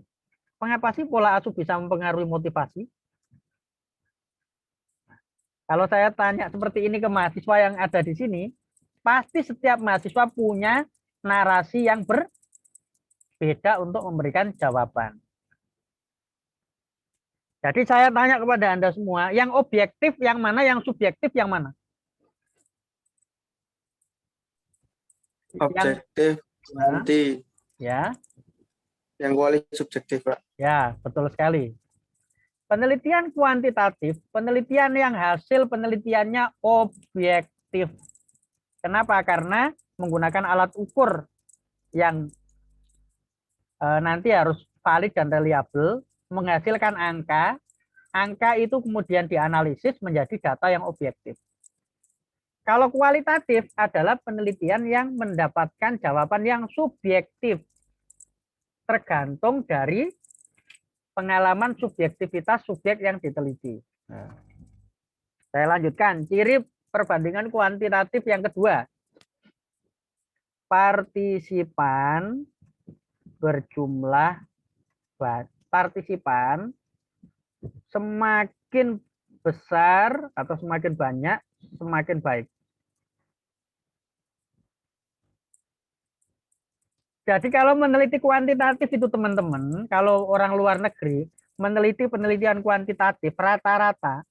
Mengapa sih pola asuh bisa mempengaruhi motivasi? Kalau saya tanya seperti ini ke mahasiswa yang ada di sini, pasti setiap mahasiswa punya narasi yang berbeda untuk memberikan jawaban. Jadi saya tanya kepada Anda semua, yang objektif yang mana, yang subjektif yang mana? Objektif, nanti. Ya. Yang kualitatif subjektif, Pak. Ya, betul sekali. Penelitian kuantitatif, penelitian yang hasil penelitiannya objektif. Kenapa? Karena menggunakan alat ukur yang nanti harus valid dan reliable, menghasilkan angka. Angka itu kemudian dianalisis menjadi data yang objektif. Kalau kualitatif adalah penelitian yang mendapatkan jawaban yang subjektif, tergantung dari pengalaman subjektivitas subjek yang diteliti. Nah, saya lanjutkan. Ciri perbandingan kuantitatif yang kedua. Partisipan berjumlah partisipan semakin besar atau semakin banyak, semakin baik. Jadi kalau meneliti kuantitatif itu teman-teman, kalau orang luar negeri meneliti penelitian kuantitatif rata-rata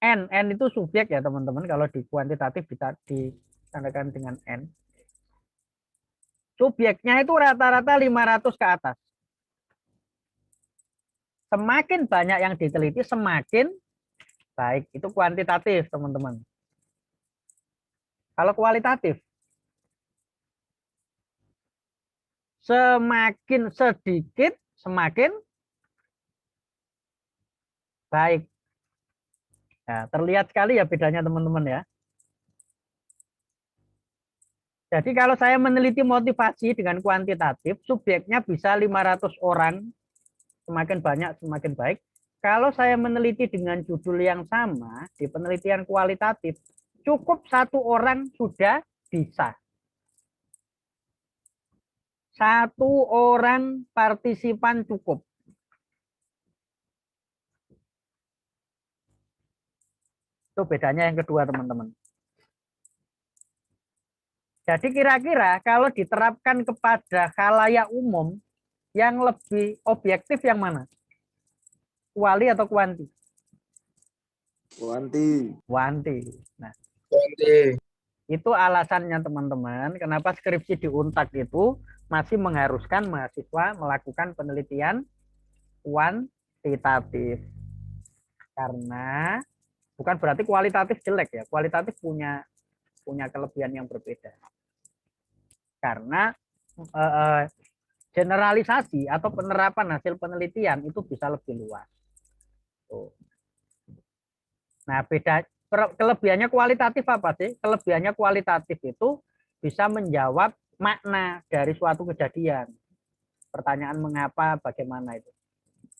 N itu subjek ya teman-teman, kalau di kuantitatif bisa ditandakan dengan N. Subjeknya itu rata-rata 500 ke atas. Semakin banyak yang diteliti semakin baik, itu kuantitatif teman-teman. Kalau kualitatif semakin sedikit, semakin baik. Nah, terlihat sekali ya bedanya teman-teman ya. Jadi kalau saya meneliti motivasi dengan kuantitatif, subjeknya bisa 500 orang, semakin banyak, semakin baik. Kalau saya meneliti dengan judul yang sama, di penelitian kualitatif, cukup 1 orang sudah bisa. 1 orang partisipan cukup. Itu bedanya yang kedua, teman-teman. Jadi kira-kira kalau diterapkan kepada khalayak umum, yang lebih objektif yang mana? Kuali atau kuanti? Kuanti. Kuanti. Nah, Kuanti. Itu alasannya teman-teman, kenapa skripsi di Untak itu masih mengharuskan mahasiswa melakukan penelitian kuantitatif. Karena bukan berarti kualitatif jelek ya, kualitatif punya kelebihan yang berbeda. Karena generalisasi atau penerapan hasil penelitian itu bisa lebih luas. Tuh. Nah, kelebihannya kualitatif apa sih? Kelebihannya kualitatif itu bisa menjawab makna dari suatu kejadian. Pertanyaan mengapa, bagaimana itu.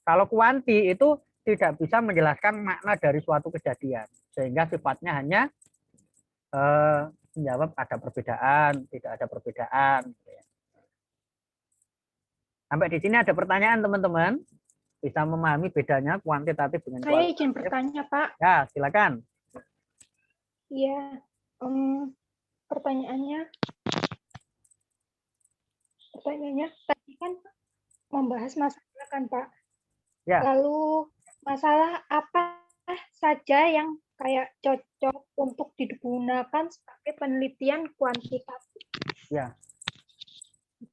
Kalau kuanti itu tidak bisa menjelaskan makna dari suatu kejadian. Sehingga sifatnya hanya menjawab ada perbedaan, tidak ada perbedaan. Sampai di sini ada pertanyaan teman-teman? Bisa memahami bedanya kuantitatif dengan Saya kualitatif? izin bertanya, Pak. Ya, silakan. Iya, pertanyaannya tadi kan membahas masalah kan, Pak. Ya. Lalu masalah apa saja yang kayak cocok untuk digunakan sebagai penelitian kuantitatif? Ya.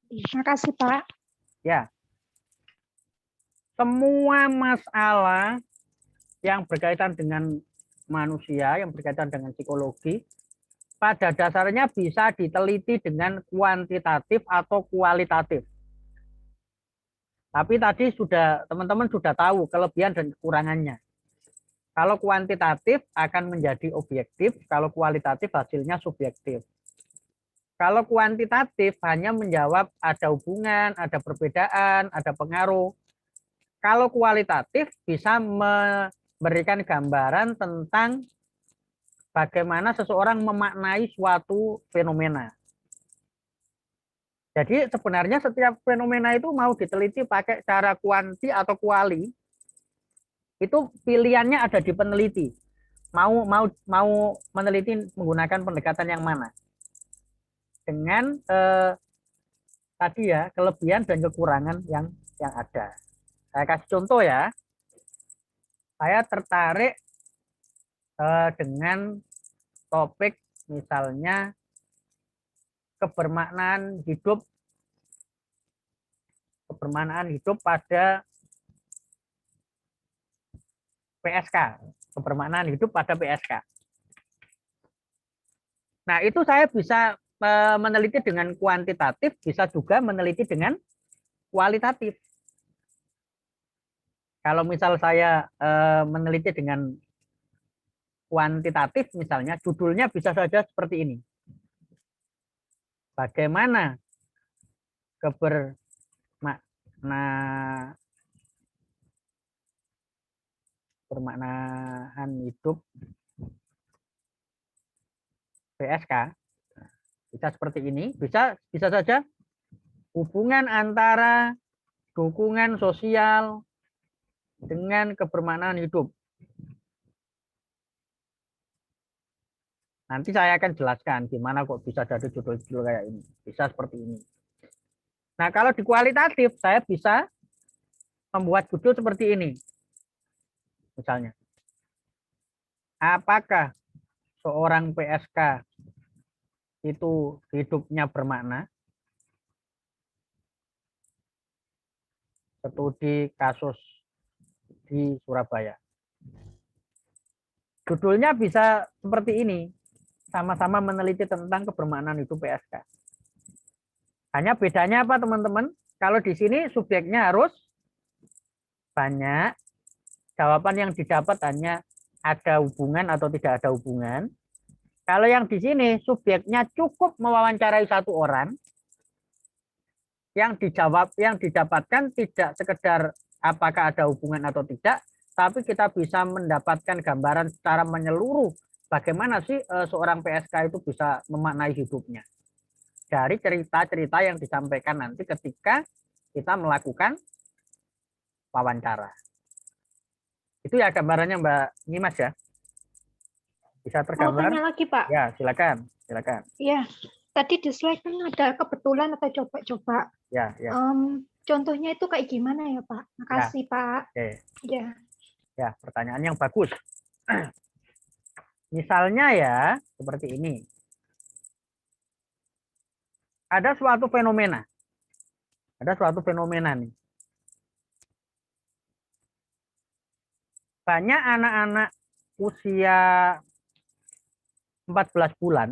Terima kasih, Pak. Ya. Semua masalah yang berkaitan dengan manusia, yang berkaitan dengan psikologi, pada dasarnya bisa diteliti dengan kuantitatif atau kualitatif. Tapi tadi teman-teman sudah tahu kelebihan dan kekurangannya. Kalau kuantitatif akan menjadi objektif, kalau kualitatif hasilnya subjektif. Kalau kuantitatif hanya menjawab ada hubungan, ada perbedaan, ada pengaruh. Kalau kualitatif bisa memberikan gambaran tentang bagaimana seseorang memaknai suatu fenomena. Jadi sebenarnya setiap fenomena itu mau diteliti pakai cara kuanti atau kuali, itu pilihannya ada di peneliti. Mau meneliti menggunakan pendekatan yang mana? Dengan tadi ya, kelebihan dan kekurangan yang ada. Saya kasih contoh ya. Saya tertarik dengan topik misalnya kebermaknaan hidup pada PSK, kebermaknaan hidup pada PSK. Nah, itu saya bisa meneliti dengan kuantitatif, bisa juga meneliti dengan kualitatif. Kalau misal saya meneliti dengan kuantitatif, misalnya judulnya bisa saja seperti ini. Bagaimana kebermaknaan hidup PSK, bisa seperti ini, bisa saja hubungan antara dukungan sosial dengan kebermaknaan hidup. Nanti saya akan jelaskan gimana kok bisa jadi judul-judul kayak ini. Bisa seperti ini. Nah, kalau di kualitatif, saya bisa membuat judul seperti ini. Misalnya, apakah seorang PSK itu hidupnya bermakna? Studi kasus di Surabaya. Judulnya bisa seperti ini. Sama-sama meneliti tentang kebermaknaan hidup PSK. Hanya bedanya apa teman-teman? Kalau di sini subjeknya harus banyak, jawaban yang didapat hanya ada hubungan atau tidak ada hubungan. Kalau yang di sini subjeknya cukup mewawancarai satu orang, yang didapatkan tidak sekedar apakah ada hubungan atau tidak, tapi kita bisa mendapatkan gambaran secara menyeluruh bagaimana sih seorang PSK itu bisa memaknai hidupnya dari cerita-cerita yang disampaikan nanti ketika kita melakukan wawancara. Itu ya gambarannya Mbak Nyimas ya. Bisa tergambar? Mau tanya lagi Pak? Ya, silakan. Ya, tadi di slide kan ada kebetulan atau coba-coba. Ya. Contohnya itu kayak gimana ya Pak? Makasih ya. Pak. Oke. Ya, Pertanyaan yang bagus. Misalnya ya, seperti ini. Ada suatu fenomena nih. Banyak anak-anak usia 14 bulan.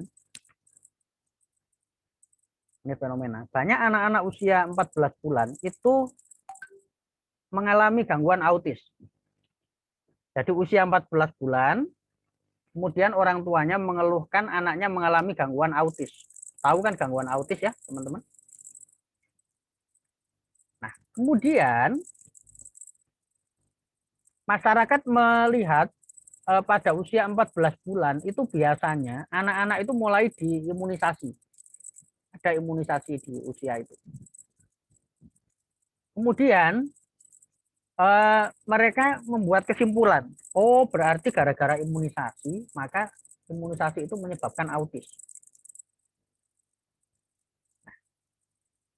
Ini fenomena. Banyak anak-anak usia 14 bulan itu mengalami gangguan autis. Jadi usia 14 bulan, kemudian orang tuanya mengeluhkan anaknya mengalami gangguan autis. Tahu kan gangguan autis ya, teman-teman? Nah, kemudian masyarakat melihat pada usia 14 bulan itu biasanya anak-anak itu mulai diimunisasi. Ada imunisasi di usia itu. Kemudian mereka membuat kesimpulan, oh berarti gara-gara imunisasi, maka imunisasi itu menyebabkan autis.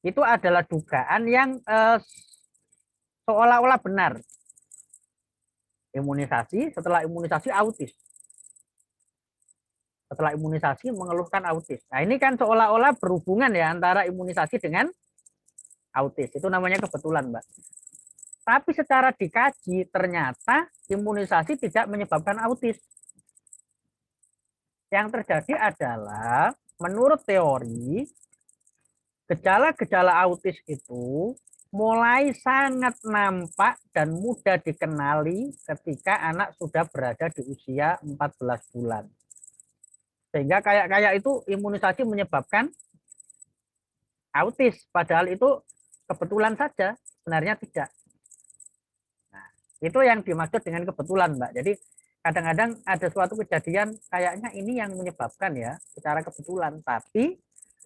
Itu adalah dugaan yang seolah-olah benar. Setelah imunisasi autis. Setelah imunisasi mengeluhkan autis. Nah ini kan seolah-olah berhubungan ya antara imunisasi dengan autis. Itu namanya kebetulan, Mbak. Tapi secara dikaji ternyata imunisasi tidak menyebabkan autis. Yang terjadi adalah menurut teori gejala-gejala autis itu mulai sangat nampak dan mudah dikenali ketika anak sudah berada di usia 14 bulan. Sehingga kayak itu imunisasi menyebabkan autis, padahal itu kebetulan saja, sebenarnya tidak. Nah, itu yang dimaksud dengan kebetulan, Mbak. Jadi kadang-kadang ada suatu kejadian kayaknya ini yang menyebabkan ya secara kebetulan, tapi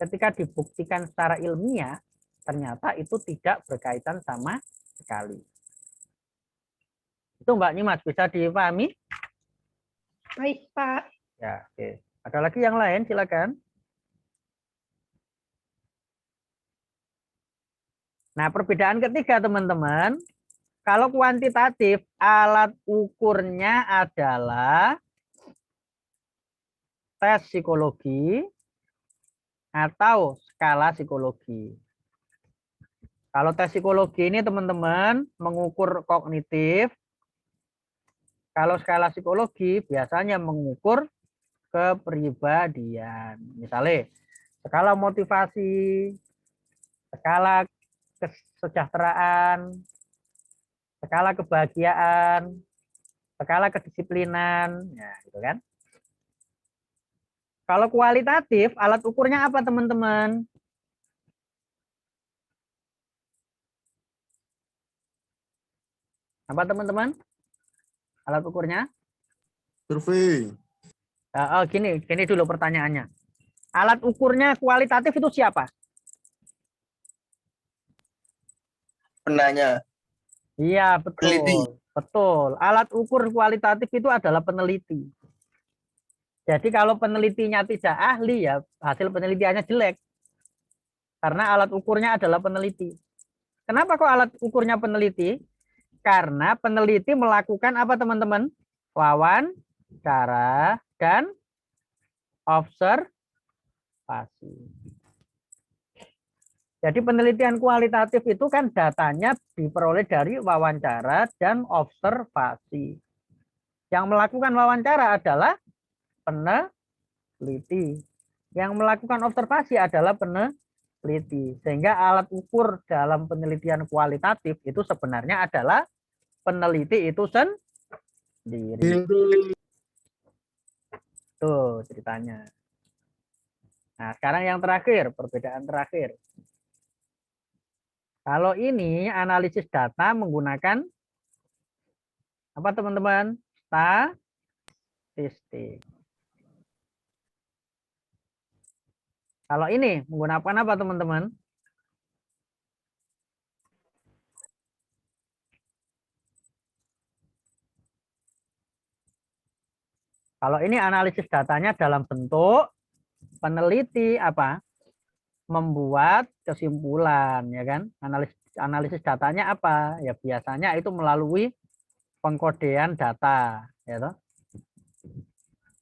ketika dibuktikan secara ilmiah, ternyata itu tidak berkaitan sama sekali. Itu Mbak Nyimas, bisa dipahami? Baik, Pak. Ya, oke. Ada lagi yang lain, silakan. Nah, perbedaan ketiga, teman-teman. Kalau kuantitatif, alat ukurnya adalah tes psikologi atau skala psikologi. Kalau tes psikologi ini, teman-teman, mengukur kognitif. Kalau skala psikologi biasanya mengukur kepribadian. Misalnya, skala motivasi, skala kesejahteraan, skala kebahagiaan, skala kedisiplinan, ya gitu kan. Kalau kualitatif, alat ukurnya apa teman-teman? Apa teman-teman? Alat ukurnya? Survei. Gini dulu pertanyaannya. Alat ukurnya kualitatif itu siapa? Penanya. Iya, betul. Peneliti. Betul. Alat ukur kualitatif itu adalah peneliti. Jadi kalau penelitinya tidak ahli, ya hasil penelitiannya jelek. Karena alat ukurnya adalah peneliti. Kenapa kok alat ukurnya peneliti? Karena peneliti melakukan apa teman-teman? Wawancara dan observasi. Jadi penelitian kualitatif itu kan datanya diperoleh dari wawancara dan observasi. Yang melakukan wawancara adalah peneliti. Yang melakukan observasi adalah peneliti. Sehingga alat ukur dalam penelitian kualitatif itu sebenarnya adalah peneliti itu sendiri. Tuh ceritanya. Nah, sekarang yang terakhir, perbedaan terakhir. Kalau ini analisis data menggunakan apa teman-teman? Statistik. Kalau ini menggunakan apa teman-teman? Kalau ini analisis datanya dalam bentuk peneliti apa? Membuat kesimpulan, ya kan? Analisis datanya apa? Ya biasanya itu melalui pengkodean data, ya toh.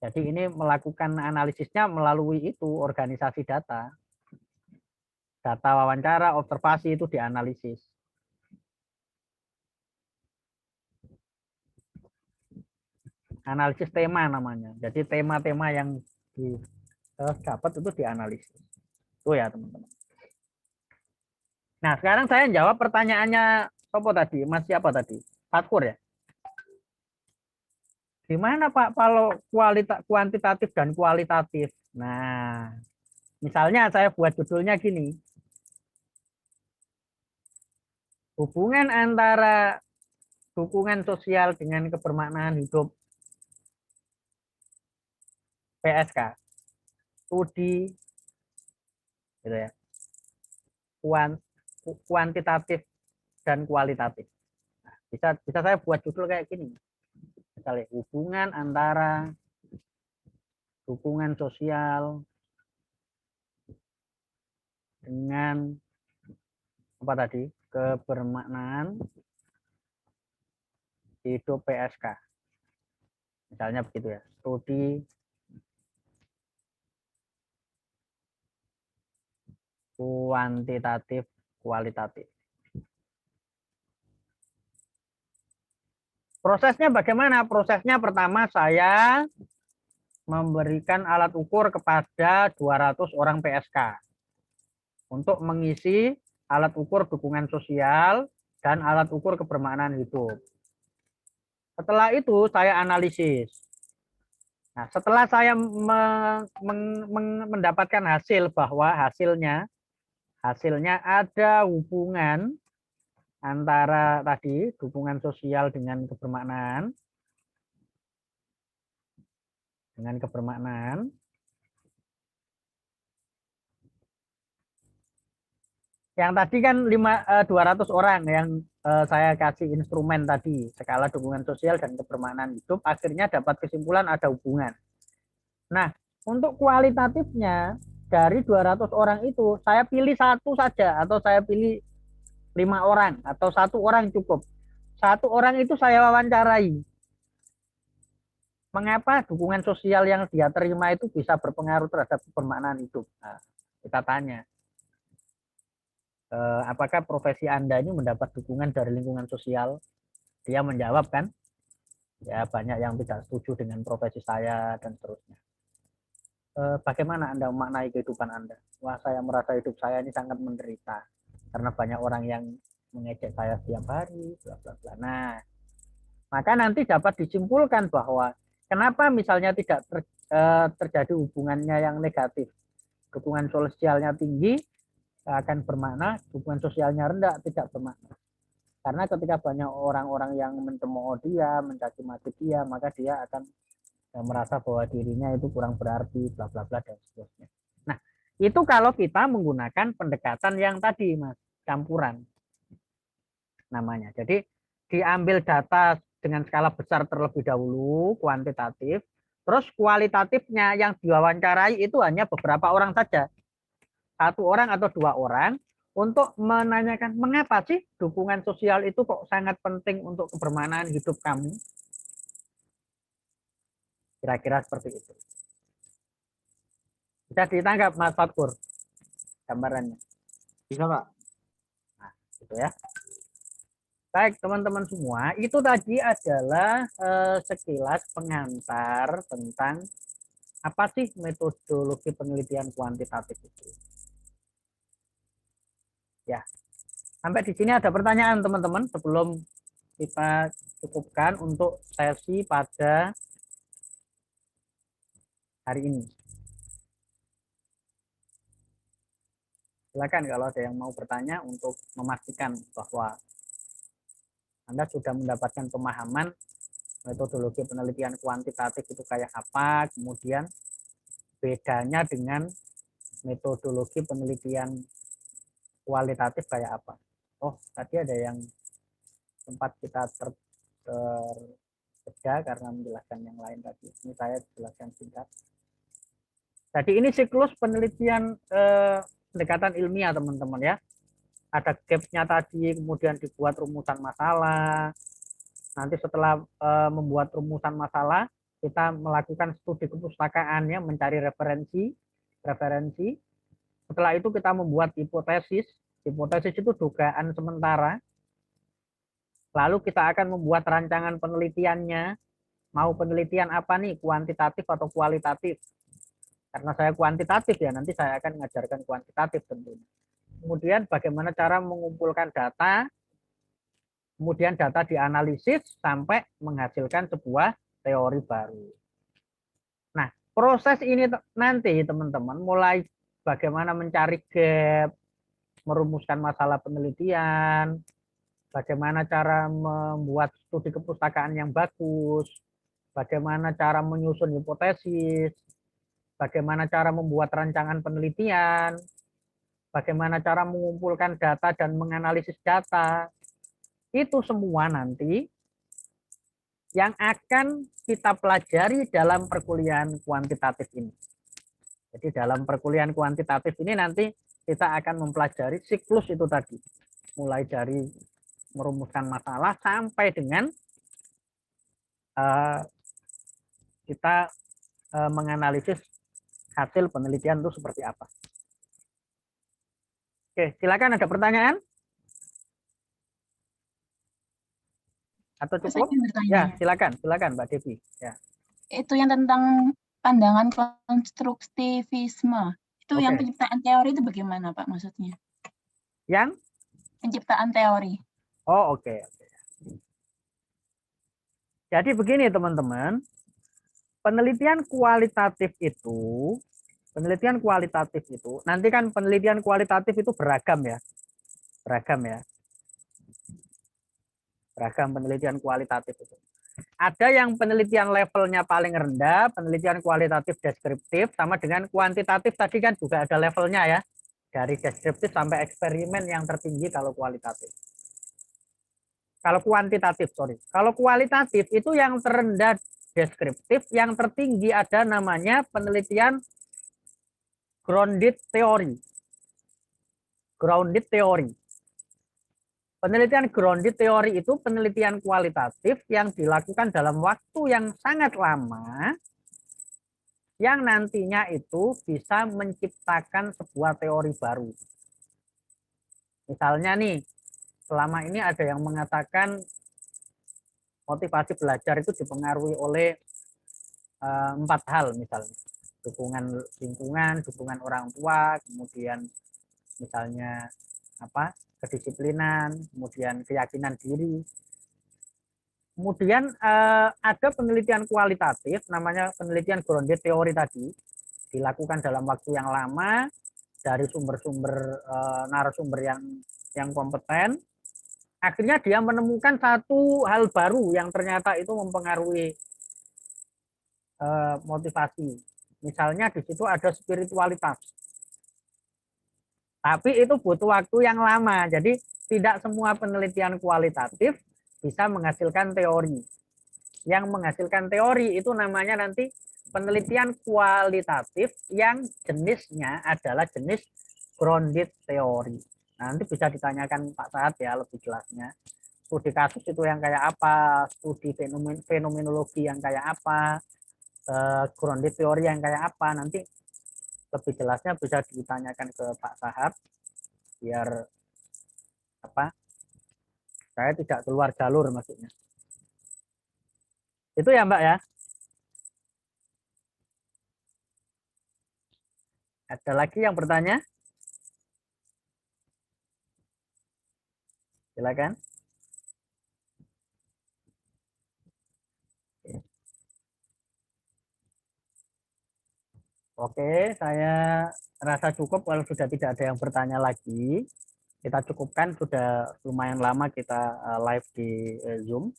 Jadi ini melakukan analisisnya melalui itu organisasi data. Data wawancara, observasi itu dianalisis. Analisis tema namanya. Jadi tema-tema yang dapat itu dianalisis. Itu ya teman-teman. Nah sekarang saya jawab pertanyaannya Sopo tadi, Mas siapa tadi? Fatkur ya? Gimana Pak kalau kuantitatif dan kualitatif? Nah, misalnya saya buat judulnya gini. Hubungan antara dukungan sosial dengan kebermaknaan hidup PSK. Studi gitu ya. Kuantitatif dan kualitatif. Nah, bisa saya buat judul kayak gini. Misalnya hubungan antara dukungan sosial dengan apa tadi? Kebermaknaan hidup PSK. Misalnya begitu ya. Studi kuantitatif kualitatif. Prosesnya bagaimana? Prosesnya pertama saya memberikan alat ukur kepada 200 orang PSK untuk mengisi alat ukur dukungan sosial dan alat ukur kebermaknaan hidup. Setelah itu saya analisis. Nah, setelah saya mendapatkan hasil bahwa hasilnya ada hubungan antara tadi dukungan sosial dengan kebermaknaan. Yang tadi kan 200 orang yang saya kasih instrumen tadi, skala dukungan sosial dan kebermaknaan hidup, akhirnya dapat kesimpulan ada hubungan. Nah, untuk kualitatifnya dari 200 orang itu, saya pilih satu saja, atau saya pilih 5 orang, atau 1 orang cukup. 1 orang itu saya wawancarai. Mengapa dukungan sosial yang dia terima itu bisa berpengaruh terhadap kebermaknaan hidup? Nah, kita tanya. Apakah profesi Anda ini mendapat dukungan dari lingkungan sosial? Dia menjawab kan, ya banyak yang tidak setuju dengan profesi saya dan seterusnya. Bagaimana Anda memaknai kehidupan Anda? Wah, saya merasa hidup saya ini sangat menderita karena banyak orang yang mengejek saya setiap hari, bla bla bla. Nah, maka nanti dapat disimpulkan bahwa kenapa misalnya tidak terjadi hubungannya yang negatif, dukungan sosialnya tinggi akan bermakna, dukungan sosialnya rendah tidak bermakna. Karena ketika banyak orang-orang yang mencemooh dia, mencaci maki dia, maka dia akan merasa bahwa dirinya itu kurang berarti, bla bla bla dan seterusnya. Nah, itu kalau kita menggunakan pendekatan yang tadi, Mas, campuran namanya. Jadi diambil data dengan skala besar terlebih dahulu, kuantitatif, terus kualitatifnya yang diwawancarai itu hanya beberapa orang saja. 1 orang atau 2 orang untuk menanyakan mengapa sih dukungan sosial itu kok sangat penting untuk kebermaknaan hidup kamu. Kira-kira seperti itu. Bisa ditangkap Mas Fatkur gambarannya? Bisa, Pak. Nah, gitu ya. Baik, teman-teman semua, itu tadi adalah sekilas pengantar tentang apa sih metodologi penelitian kuantitatif itu. Ya, sampai di sini ada pertanyaan teman-teman sebelum kita cukupkan untuk sesi pada hari ini. Silakan kalau ada yang mau bertanya untuk memastikan bahwa Anda sudah mendapatkan pemahaman metodologi penelitian kuantitatif itu kayak apa, kemudian bedanya dengan metodologi penelitian kualitatif kayak apa. Oh, tadi ada yang sempat kita terjeda karena menjelaskan yang lain tadi. Ini saya jelaskan singkat. Jadi ini siklus penelitian pendekatan ilmiah teman-teman ya. Ada gap-nya tadi, kemudian dibuat rumusan masalah. Nanti setelah membuat rumusan masalah, kita melakukan studi kepustakaan ya, mencari referensi. Setelah itu kita membuat hipotesis. Hipotesis itu dugaan sementara. Lalu kita akan membuat rancangan penelitiannya. Mau penelitian apa nih? Kuantitatif atau kualitatif? Karena saya kuantitatif ya, nanti saya akan mengajarkan kuantitatif tentunya. Kemudian bagaimana cara mengumpulkan data, kemudian data dianalisis sampai menghasilkan sebuah teori baru. Nah, proses ini nanti teman-teman mulai bagaimana mencari gap, merumuskan masalah penelitian, bagaimana cara membuat studi kepustakaan yang bagus, bagaimana cara menyusun hipotesis, bagaimana cara membuat rancangan penelitian, bagaimana cara mengumpulkan data dan menganalisis data. Itu semua nanti yang akan kita pelajari dalam perkuliahan kuantitatif ini. Jadi dalam perkuliahan kuantitatif ini nanti kita akan mempelajari siklus itu tadi. Mulai dari merumuskan masalah sampai dengan kita menganalisis hasil penelitian itu seperti apa. Oke, silakan ada pertanyaan? Atau cukup? Ya, silakan Mbak Devi. Ya. Itu yang tentang pandangan konstruktivisme. Itu yang penciptaan teori itu bagaimana, Pak, maksudnya? Yang? Penciptaan teori. Oh, oke. Jadi begini teman-teman, penelitian kualitatif itu, nanti kan penelitian kualitatif itu beragam ya. Beragam penelitian kualitatif itu. Ada yang penelitian levelnya paling rendah, penelitian kualitatif deskriptif, sama dengan kuantitatif tadi kan juga ada levelnya ya. Dari deskriptif sampai eksperimen yang tertinggi kalau kualitatif. Kalau kuantitatif, sorry. Kalau kualitatif itu yang terendah deskriptif, yang tertinggi ada namanya penelitian grounded theory. Grounded theory. Penelitian grounded theory itu penelitian kualitatif yang dilakukan dalam waktu yang sangat lama, yang nantinya itu bisa menciptakan sebuah teori baru. Misalnya nih, selama ini ada yang mengatakan motivasi belajar itu dipengaruhi oleh 4 hal misalnya. Dukungan lingkungan, dukungan orang tua, kemudian misalnya kedisiplinan, kemudian keyakinan diri. Kemudian ada penelitian kualitatif, namanya penelitian grounded theory tadi, dilakukan dalam waktu yang lama dari sumber-sumber narasumber yang kompeten. Akhirnya dia menemukan satu hal baru yang ternyata itu mempengaruhi motivasi. Misalnya di situ ada spiritualitas. Tapi itu butuh waktu yang lama. Jadi tidak semua penelitian kualitatif bisa menghasilkan teori. Yang menghasilkan teori itu namanya nanti penelitian kualitatif yang jenisnya adalah jenis grounded theory. Nah, nanti bisa ditanyakan Pak Sahat ya lebih jelasnya. Studi kasus itu yang kayak apa, studi fenomenologi yang kayak apa, grounded theory yang kayak apa, nanti lebih jelasnya bisa ditanyakan ke Pak Sahat biar saya tidak keluar jalur maksudnya. Itu ya Mbak ya. Ada lagi yang bertanya? Silakan. Oke, saya rasa cukup kalau sudah tidak ada yang bertanya lagi. Kita cukupkan, sudah lumayan lama kita live di Zoom.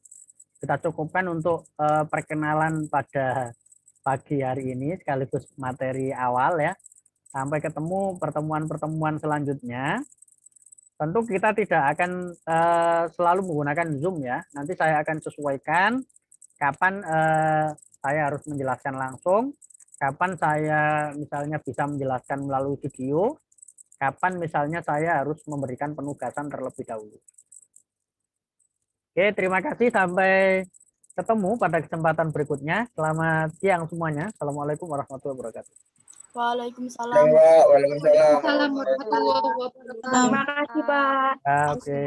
Kita cukupkan untuk perkenalan pada pagi hari ini sekaligus materi awal ya. Sampai ketemu pertemuan-pertemuan selanjutnya. Tentu kita tidak akan selalu menggunakan Zoom ya. Nanti saya akan sesuaikan kapan saya harus menjelaskan langsung, kapan saya misalnya bisa menjelaskan melalui video, kapan misalnya saya harus memberikan penugasan terlebih dahulu. Oke, terima kasih. Sampai ketemu pada kesempatan berikutnya. Selamat siang semuanya. Assalamualaikum warahmatullahi wabarakatuh. Waalaikumsalam. Waalaikumsalam warahmatullahi wabarakatuh. Terima kasih, Pak. Oke.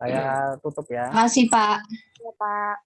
Saya tutup ya. Makasih, Pak. Ya, Pak.